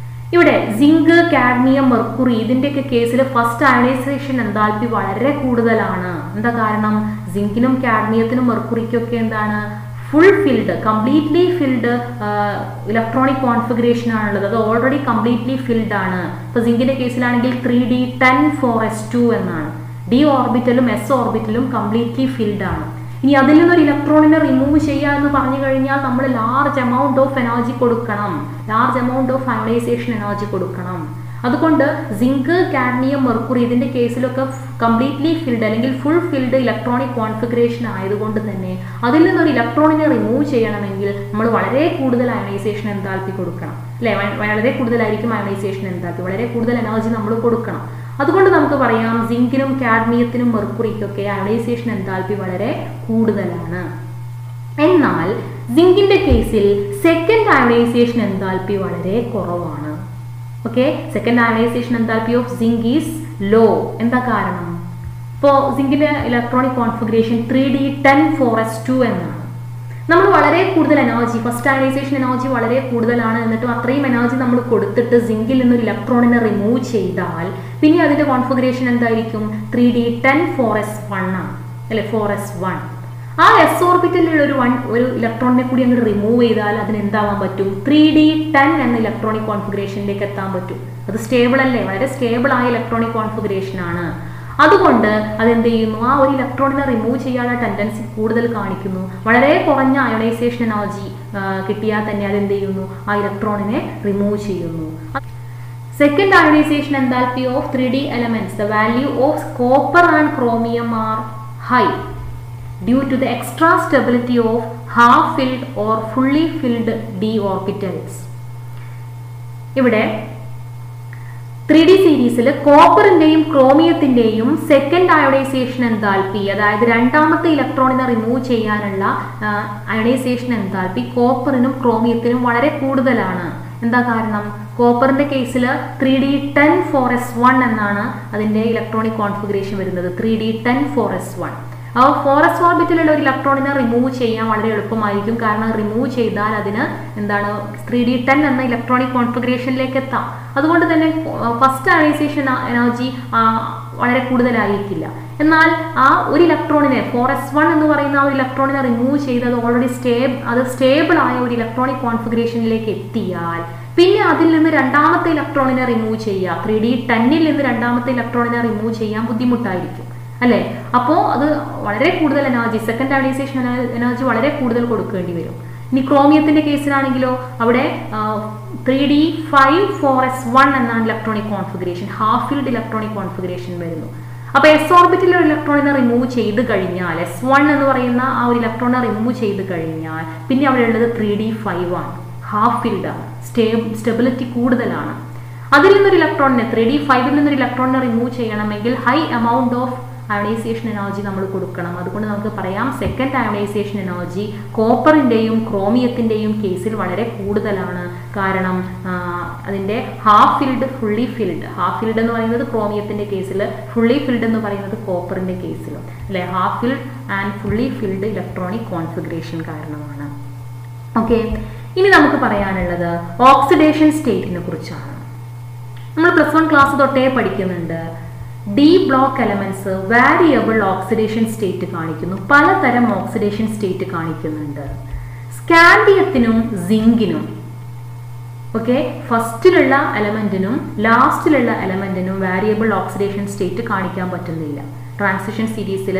ഇവിടെ സിങ്ക്, കാഡ്മിയം, മെർക്കുറി ഇതിൻ്റെയൊക്കെ കേസിൽ ഫസ്റ്റ് അയോണൈസേഷൻ എൻതാൽപ്പി വളരെ കൂടുതലാണ്. എന്താ കാരണം? സിങ്കിനും കാഡ്മിയത്തിനും മെർക്കുറിക്കൊക്കെ എന്താണ്? Full filled, completely filled electronic configuration ആണുള്ളത്. അത് ഓൾറെഡി കംപ്ലീറ്റ്ലി ഫിൽഡ് ആണ്. ഇപ്പോൾ സിങ്കിന്റെ കേസിലാണെങ്കിൽ 3d10 4s2 എന്നാണ്. ഡി ഓർബിറ്റലും എസ് ഓർബിറ്റലും കംപ്ലീറ്റ്ലി ഫിൽഡ് ആണ്. ഇനി അതിൽ നിന്നൊരു ഇലക്ട്രോണിനെ റിമൂവ് ചെയ്യുക എന്ന് പറഞ്ഞു കഴിഞ്ഞാൽ നമ്മൾ ലാർജ് എമൗണ്ട് ഓഫ് എനർജി കൊടുക്കണം, large amount of ionisation energy കൊടുക്കണം. അതുകൊണ്ട് സിങ്ക്, കാഡ്മിയം, മെർക്കുറി ഇതിന്റെ കേസിലൊക്കെ കംപ്ലീറ്റ്ലി ഫിൽഡ് അല്ലെങ്കിൽ ഫുൾ ഫിൽഡ് ഇലക്ട്രോണിക് കോൺഫിഗറേഷൻ ആയതുകൊണ്ട് തന്നെ അതിൽ നിന്നൊരു ഇലക്ട്രോണിനെ റിമൂവ് ചെയ്യണമെങ്കിൽ നമ്മൾ വളരെ കൂടുതൽ അയോണൈസേഷൻ എൻതാൽപ്പി കൊടുക്കണം അല്ലെ. വളരെ കൂടുതലായിരിക്കും അയോണൈസേഷൻ എൻതാൽപ്പി, വളരെ കൂടുതൽ എനർജി നമ്മൾ കൊടുക്കണം. അതുകൊണ്ട് നമുക്ക് പറയാം സിങ്കിനും കാഡ്മിയത്തിനും മെർക്കുറിക്കൊക്കെ അയോണൈസേഷൻ എൻതാൽപ്പി വളരെ കൂടുതലാണ്. എന്നാൽ സിങ്കിന്റെ കേസിൽ സെക്കൻഡ് അയോണൈസേഷൻ എൻതാൽപ്പി വളരെ കുറവാണ്. Okay, second ionization enthalpy of zinc is low. എന്താ കാരണം? ഇപ്പോൾ സിങ്കിന്റെ ഇലക്ട്രോണിക് കോൺഫിഗറേഷൻ 3d10 എന്നാണ്. നമ്മൾ വളരെ കൂടുതൽ എനർജി, ഫസ്റ്റ് അയോണൈസേഷൻ എനർജി വളരെ കൂടുതലാണ്, എന്നിട്ടും അത്രയും എനർജി നമ്മൾ കൊടുത്തിട്ട് സിങ്കിൽ നിന്നൊരു ഇലക്ട്രോണിനെ റിമൂവ് ചെയ്താൽ പിന്നെ അതിന്റെ കോൺഫിഗറേഷൻ എന്തായിരിക്കും? 3d10 ആണ് അല്ലെ, 4s1. ആ എസ് ഓർബിറ്റലിലുള്ള ഒരു ഇലക്ട്രോണിനെ കൂടി അങ്ങോട്ട് റിമൂവ് ചെയ്താൽ അതിന് എന്താവാൻ പറ്റും? 3d10 എന്ന ഇലക്ട്രോണിക് കോൺഫിഗറേഷനിലേക്ക് എത്താൻ പറ്റും. അത് സ്റ്റേബിൾ അല്ലേ, വളരെ സ്റ്റേബിൾ ആയ ഇലക്ട്രോണിക് കോൺഫിഗറേഷൻ ആണ്. അതുകൊണ്ട് അതെന്ത് ചെയ്യുന്നു? ആ ഒരു ഇലക്ട്രോണിനെ റിമൂവ് ചെയ്യാനുള്ള ടെൻഡൻസി കൂടുതൽ കാണിക്കുന്നു. വളരെ കുറഞ്ഞ അയോണൈസേഷൻ എനർജി കിട്ടിയാൽ തന്നെ അതെന്ത് ചെയ്യുന്നു? ആ ഇലക്ട്രോണിനെ റിമൂവ് ചെയ്യുന്നു. Second ionization enthalpy of 3D elements, the value of copper and chromium are high due to the extra stability of half-filled or fully filled d orbitals. ഇവിടെ 3D സീരീസിൽ കോപ്പറിന്റെയും ക്രോമിയത്തിന്റെയും സെക്കൻഡ് അയോണൈസേഷൻ എൻതാൽപ്പി, അതായത് രണ്ടാമത്തെ ഇലക്ട്രോണിനെ remove ചെയ്യാനുള്ള ionisation enthalpy കോപ്പറിനും ക്രോമിയത്തിനും വളരെ കൂടുതലാണ്. എന്താ കാരണം? കോപ്പറിന്റെ കേസിൽ 3d10 എന്നാണ് അതിന്റെ ഇലക്ട്രോണിക് കോൺഫിഗറേഷൻ വരുന്നത്. 3d10 അപ്പോൾ 4s ഓർബിറ്റിലുള്ള ഒരു ഇലക്ട്രോണിനെ റിമൂവ് ചെയ്യാൻ വളരെ എളുപ്പമായിരിക്കും. കാരണം റിമൂവ് ചെയ്താൽ അതിന് എന്താണ് 3d10 എന്ന ഇലക്ട്രോണിക് കോൺഫിഗറേഷനിലേക്ക് എത്താം. അതുകൊണ്ട് തന്നെ ഫസ്റ്റ് അയോണൈസേഷൻ എനർജി വളരെ കൂടുതലായിരിക്കില്ല. എന്നാൽ ആ ഒരു ഇലക്ട്രോണിനെ 4s1 എന്ന് പറയുന്ന ആ ഒരു ഇലക്ട്രോണിനെ റിമൂവ് ചെയ്ത് അത് ഓൾറെഡി സ്റ്റേബിൾ ആയ ഒരു ഇലക്ട്രോണിക് കോൺഫിഗറേഷനിലേക്ക് എത്തിയാൽ പിന്നെ അതിൽ നിന്ന് രണ്ടാമത്തെ ഇലക്ട്രോണിനെ റിമൂവ് ചെയ്യുക, 3d10 നിന്ന് രണ്ടാമത്തെ ഇലക്ട്രോണിനെ റിമൂവ് ചെയ്യാൻ ബുദ്ധിമുട്ടായിരിക്കും. അല്ലേ? അപ്പോൾ അത് വളരെ കൂടുതൽ എനർജി, സെക്കൻഡ് അയണൈസേഷൻ എനർജി വളരെ കൂടുതൽ കൊടുക്കേണ്ടി വരും. ഇനി ക്രോമിയത്തിന്റെ കേസിലാണെങ്കിലോ അവിടെ 3d5,4s1 എന്നാണ് electronic configuration, half field electronic configuration വരുന്നു. അപ്പൊ എസ് ഓർബിറ്റിൽ ഒരു ഇലക്ട്രോണിനെ റിമൂവ് ചെയ്ത് കഴിഞ്ഞാൽ, S1 എന്ന് പറയുന്ന ആ ഒരു ഇലക്ട്രോണിനെ റിമൂവ് ചെയ്ത് കഴിഞ്ഞാൽ പിന്നെ അവിടെ ഉള്ളത് 3d5 ആണ്, ഹാഫ് ഫീൽഡ് ആണ്, സ്റ്റെബിലിറ്റി കൂടുതലാണ്. അതിൽ നിന്നൊരു ഇലക്ട്രോണിനെ 3d5ൽ നിന്നൊരു ഇലക്ട്രോണിനെ റിമൂവ് ചെയ്യണമെങ്കിൽ high amount of ionization energy നമ്മൾ കൊടുക്കണം. അതുകൊണ്ട് നമുക്ക് പറയാം സെക്കൻഡ് അയണൈസേഷൻ എനർജി കോപ്പറിന്റെയും ക്രോമിയത്തിന്റെയും കേസിൽ വളരെ കൂടുതലാണ്. കാരണം അതിന്റെ half filled, fully filled, half filled എന്ന് പറയുന്നത് ക്രോമിയത്തിന്റെ കേസിൽ, ഫുള്ളി ഫിൽഡ് എന്ന് പറയുന്നത് കോപ്പറിന്റെ കേസിലും, അല്ലെ? Half filled and fully filled electronic configuration കാരണമാണ്. ഓക്കെ, ഇനി നമുക്ക് പറയാനുള്ളത് ഓക്സിഡേഷൻ സ്റ്റേറ്റിനെ കുറിച്ചാണ്. നമ്മൾ +1 ക്ലാസ് തൊട്ടേ പഠിക്കുന്നുണ്ട്. D block elements variable oxidation state കാണിക്കുന്നു, പലതരം ഓക്സിഡേഷൻ സ്റ്റേറ്റ് കാണിക്കുന്നുണ്ട്. സ്കാൻഡിയത്തിനും സിങ്കിനും, ഓക്കെ, ഫസ്റ്റിലുള്ള എലമെന്റിനും ലാസ്റ്റിലുള്ള എലമെന്റിനും വാരിയബിൾ ഓക്സിഡേഷൻ സ്റ്റേറ്റ് കാണിക്കാൻ പറ്റുന്നില്ല. ട്രാൻസിഷൻ സീരീസിൽ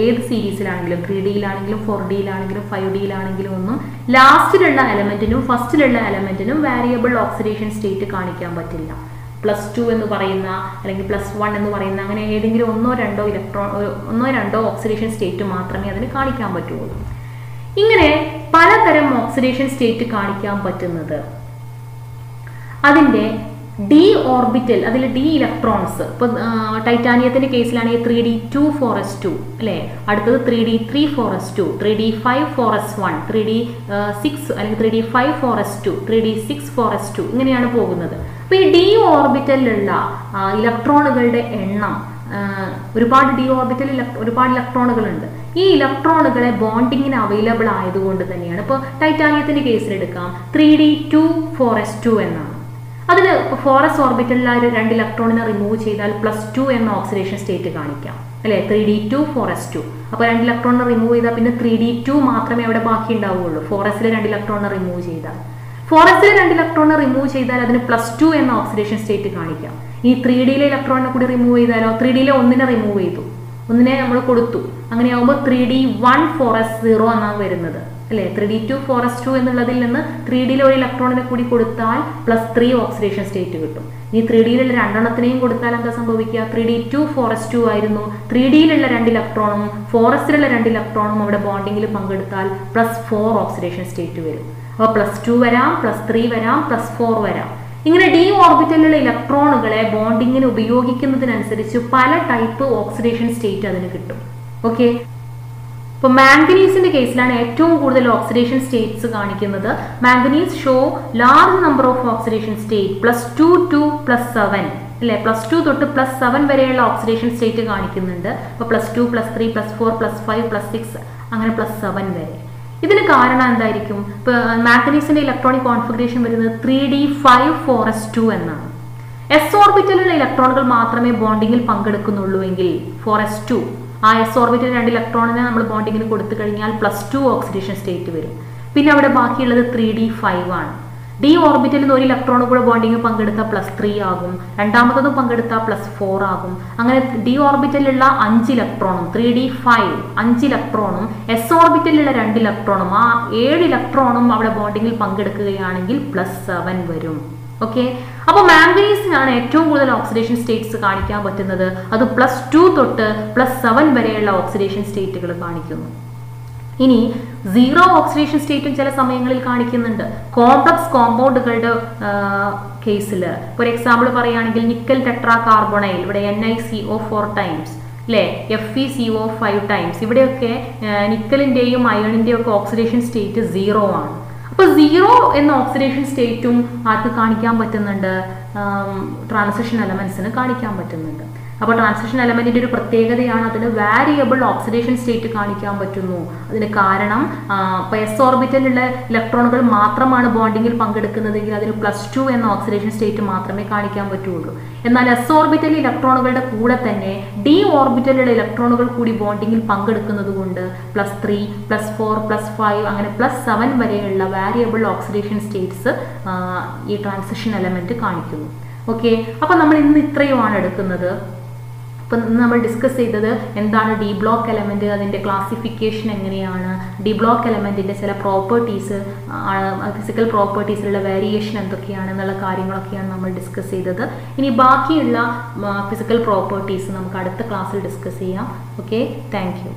ഏത് സീരീസിലാണെങ്കിലും 3Dയിലാണെങ്കിലും 4Dയിലാണെങ്കിലും 5Dയിലാണെങ്കിലും ഒന്നും ലാസ്റ്റിലുള്ള എലമെന്റിനും ഫസ്റ്റിലുള്ള എലമെന്റിനും വാരിയബിൾ ഓക്സിഡേഷൻ സ്റ്റേറ്റ് കാണിക്കാൻ പറ്റില്ല. +2 എന്ന് പറയുന്ന അല്ലെങ്കിൽ +1 എന്ന് പറയുന്ന അങ്ങനെ ഏതെങ്കിലും ഒന്നോ രണ്ടോ ഓക്സിഡേഷൻ സ്റ്റേറ്റ് മാത്രമേ അതിന് കാണിക്കാൻ പറ്റുള്ളൂ. ഇങ്ങനെ പലതരം ഓക്സിഡേഷൻ സ്റ്റേറ്റ് കാണിക്കാൻ പറ്റുന്നത് അതിന്റെ ഡി ഓർബിറ്റൽ, അതിൽ ഡി ഇലക്ട്രോൺസ്, ഇപ്പൊ ടൈറ്റാനിയത്തിന്റെ കേസിലാണെങ്കിൽ 3d2,4s2 അല്ലെ, അടുത്തത് 3d3,4s2, 3d5,4s1, 3d6 അല്ലെങ്കിൽ 3d5,4s2, 3d6,4s2 ഇങ്ങനെയാണ് പോകുന്നത്. അപ്പൊ ഈ ഡി ഓർബിറ്റലിലുള്ള ഇലക്ട്രോണുകളുടെ എണ്ണം, ഒരുപാട് ഡി ഓർബിറ്റലിൽ ഒരുപാട് ഇലക്ട്രോണുകൾ ഉണ്ട്. ഈ ഇലക്ട്രോണുകളെ ബോണ്ടിങ്ങിന് അവൈലബിൾ ആയതുകൊണ്ട് തന്നെയാണ് ഇപ്പോൾ ടൈറ്റാനിയത്തിന്റെ കേസിലെടുക്കാം 3d2,4s2 എന്നാണ്. അതിന് 4s ഓർബിറ്റലിൽ 2 ഇലക്ട്രോണിനെ റിമൂവ് ചെയ്താൽ +2 എന്ന ഓക്സിഡേഷൻ സ്റ്റേറ്റ് കാണിക്കാം, അല്ലെ? 3d2,4s2. അപ്പൊ 2 ഇലക്ട്രോണിനെ റിമൂവ് ചെയ്താൽ പിന്നെ 3d2 മാത്രമേ അവിടെ ബാക്കി ഉണ്ടാവുള്ളൂ. 4sലെ 2 ഇലക്ട്രോണിനെ റിമൂവ് ചെയ്താൽ, 4sലെ 2 ഇലക്ട്രോണിനെ റിമൂവ് ചെയ്താൽ അതിന് +2 എന്ന ഓക്സിഡേഷൻ സ്റ്റേറ്റ് കാണിക്കാം. ഈ 3Dയിലെ ഇലക്ട്രോണിനെ കൂടി റിമൂവ് ചെയ്താലോ, 3Dയിലെ ഒന്നിനെ റിമൂവ് ചെയ്തു, ഒന്നിനെ നമ്മൾ കൊടുത്തു, അങ്ങനെയാകുമ്പോൾ 3d1,4s0 എന്നാണ് വരുന്നത്, അല്ലെ? 3d2,4s2 എന്നുള്ളതിൽ നിന്ന് 3Dയിലെ ഒരു ഇലക്ട്രോണിനെ കൂടി കൊടുത്താൽ +3 ഓക്സിഡേഷൻ സ്റ്റേറ്റ് കിട്ടും. ഈ 3Dയിലുള്ള 2 എണ്ണത്തിനെയും കൊടുത്താൽ എന്താ സംഭവിക്കുക? 3d2,4s2 ആയിരുന്നു. 3Dയിലുള്ള 2 ഇലക്ട്രോണും 4sലുള്ള 2 ഇലക്ട്രോണും അവിടെ ബോണ്ടിങ്ങിൽ പങ്കെടുത്താൽ +4 ഓക്സിഡേഷൻ സ്റ്റേറ്റ് വരും. അപ്പോൾ +2 വരാം, +3 വരാം, +4 വരാം. ഇങ്ങനെ ഡി ഓർബിറ്റലിലുള്ള ഇലക്ട്രോണുകളെ ബോണ്ടിങ്ങിന് ഉപയോഗിക്കുന്നതിനനുസരിച്ച് പല ടൈപ്പ് ഓക്സിഡേഷൻ സ്റ്റേറ്റ് അതിന് കിട്ടും. ഓക്കെ, ഇപ്പോൾ മാംഗനീസിന്റെ കേസിലാണ് ഏറ്റവും കൂടുതൽ ഓക്സിഡേഷൻ സ്റ്റേറ്റ്സ് കാണിക്കുന്നത്. Manganese show large number of oxidation state, +2 to +7, അല്ലെ? +2 തൊട്ട് +7 വരെയുള്ള ഓക്സിഡേഷൻ സ്റ്റേറ്റ് കാണിക്കുന്നുണ്ട്. അപ്പോൾ +2, +3, +4, +5, +6 അങ്ങനെ +7 വരെ. ഇതിന് കാരണം എന്തായിരിക്കും? ഇപ്പൊ മാംഗനീസിന്റെ ഇലക്ട്രോണിക് കോൺഫിഗറേഷൻ വരുന്നത് 3d5,4s2 എന്നാണ്. എസ് ഓർബിറ്റലിലുള്ള ഇലക്ട്രോണുകൾ മാത്രമേ ബോണ്ടിങ്ങിൽ പങ്കെടുക്കുന്നുള്ളൂ എങ്കിൽ 4s2, ആ എസ് ഓർബിറ്റൽ 2 ഇലക്ട്രോണിനെ നമ്മൾ ബോണ്ടിങ്ങിന് കൊടുത്തു കഴിഞ്ഞാൽ +2 ഓക്സിഡേഷൻ സ്റ്റേറ്റ് വരും. പിന്നെ അവിടെ ബാക്കിയുള്ളത് 3d5 ആണ്. ഡി ഓർബിറ്റലിൽ നിന്ന് 1 ഇലക്ട്രോൺ കൂടെ ബോണ്ടിങ് പങ്കെടുത്താൽ +3 ആകും, രണ്ടാമത്തതും പങ്കെടുത്താൽ +4 ആകും. അങ്ങനെ ഡി ഓർബിറ്റലിലുള്ള 5 ഇലക്ട്രോണും 3d5 5 ഇലക്ട്രോണും എസ് ഓർബിറ്റലിലുള്ള 2 ഇലക്ട്രോണും ആ 7 ഇലക്ട്രോണും അവിടെ ബോണ്ടിങ്ങിൽ പങ്കെടുക്കുകയാണെങ്കിൽ +7 വരും. ഓക്കെ, അപ്പോൾ മാംഗനീസിനാണ് ഏറ്റവും കൂടുതൽ ഓക്സിഡേഷൻ സ്റ്റേറ്റ്സ് കാണിക്കാൻ പറ്റുന്നത്. അത് +2 തൊട്ട് +7 വരെയുള്ള ഓക്സിഡേഷൻ സ്റ്റേറ്റുകൾ കാണിക്കുന്നു. ഇനി 0 ഓക്സിഡേഷൻ സ്റ്റേറ്റും ചില സമയങ്ങളിൽ കാണിക്കുന്നുണ്ട്. കോംപ്ലക്സ് കോമ്പൗണ്ടുകളുടെ കേസിൽ ഫോർ എക്സാമ്പിൾ പറയുകയാണെങ്കിൽ നിക്കൽ ടെട്രാ കാർബണൈൽ, ഇവിടെ NiCO4 ടൈംസ്, അല്ലേ? FeCO5 ടൈംസ്, ഇവിടെയൊക്കെ നിക്കലിന്റെയും അയണിന്റെയും ഒക്കെ ഓക്സിഡേഷൻ സ്റ്റേറ്റ് 0 ആണ്. അപ്പൊ 0 എന്ന ഓക്സിഡേഷൻ സ്റ്റേറ്റും ആർക്ക് കാണിക്കാൻ പറ്റുന്നുണ്ട്? ട്രാൻസിഷൻ എലമെന്റ്സിന് കാണിക്കാൻ പറ്റുന്നുണ്ട്. അപ്പോൾ ട്രാൻസിഷൻ എലമെന്റിന്റെ ഒരു പ്രത്യേകതയാണ് അതിന് വാരിയബിൾ ഓക്സിഡേഷൻ സ്റ്റേറ്റ് കാണിക്കാൻ പറ്റുന്നു. അതിന് കാരണം എസ് ഓർബിറ്റലിലുള്ള ഇലക്ട്രോണുകൾ മാത്രമാണ് ബോണ്ടിങ്ങിൽ പങ്കെടുക്കുന്നതെങ്കിൽ അതിന് +2 എന്ന ഓക്സിഡേഷൻ സ്റ്റേറ്റ് മാത്രമേ കാണിക്കാൻ പറ്റുള്ളൂ. എന്നാൽ എസ് ഓർബിറ്റലിൽ ഇലക്ട്രോണുകളുടെ കൂടെ തന്നെ ഡി ഓർബിറ്റലിലുള്ള ഇലക്ട്രോണുകൾ കൂടി ബോണ്ടിങ്ങിൽ പങ്കെടുക്കുന്നത് കൊണ്ട് +3, +4, +5 അങ്ങനെ +7 വരെയുള്ള വാരിയബിൾ ഓക്സിഡേഷൻ സ്റ്റേറ്റ്സ് ഈ ട്രാൻസിഷൻ എലമെന്റ് കാണിക്കുന്നു. ഓക്കെ, അപ്പൊ നമ്മൾ ഇന്ന് ഇത്രയുമാണ് എടുക്കുന്നത്. അപ്പം ഇന്ന് നമ്മൾ ഡിസ്കസ് ചെയ്തത് എന്താണ് ഡി ബ്ലോക്ക് എലമെൻറ്റ്, അതിൻ്റെ ക്ലാസിഫിക്കേഷൻ എങ്ങനെയാണ്, ഡി ബ്ലോക്ക് എലമെൻറ്റിൻ്റെ ചില പ്രോപ്പർട്ടീസ്, ഫിസിക്കൽ പ്രോപ്പർട്ടീസിലുള്ള വേരിയേഷൻ എന്തൊക്കെയാണ് എന്നുള്ള കാര്യങ്ങളൊക്കെയാണ് നമ്മൾ ഡിസ്കസ് ചെയ്തത്. ഇനി ബാക്കിയുള്ള ഫിസിക്കൽ പ്രോപ്പർട്ടീസ് നമുക്ക് അടുത്ത ക്ലാസ്സിൽ ഡിസ്കസ് ചെയ്യാം. Okay, thank you.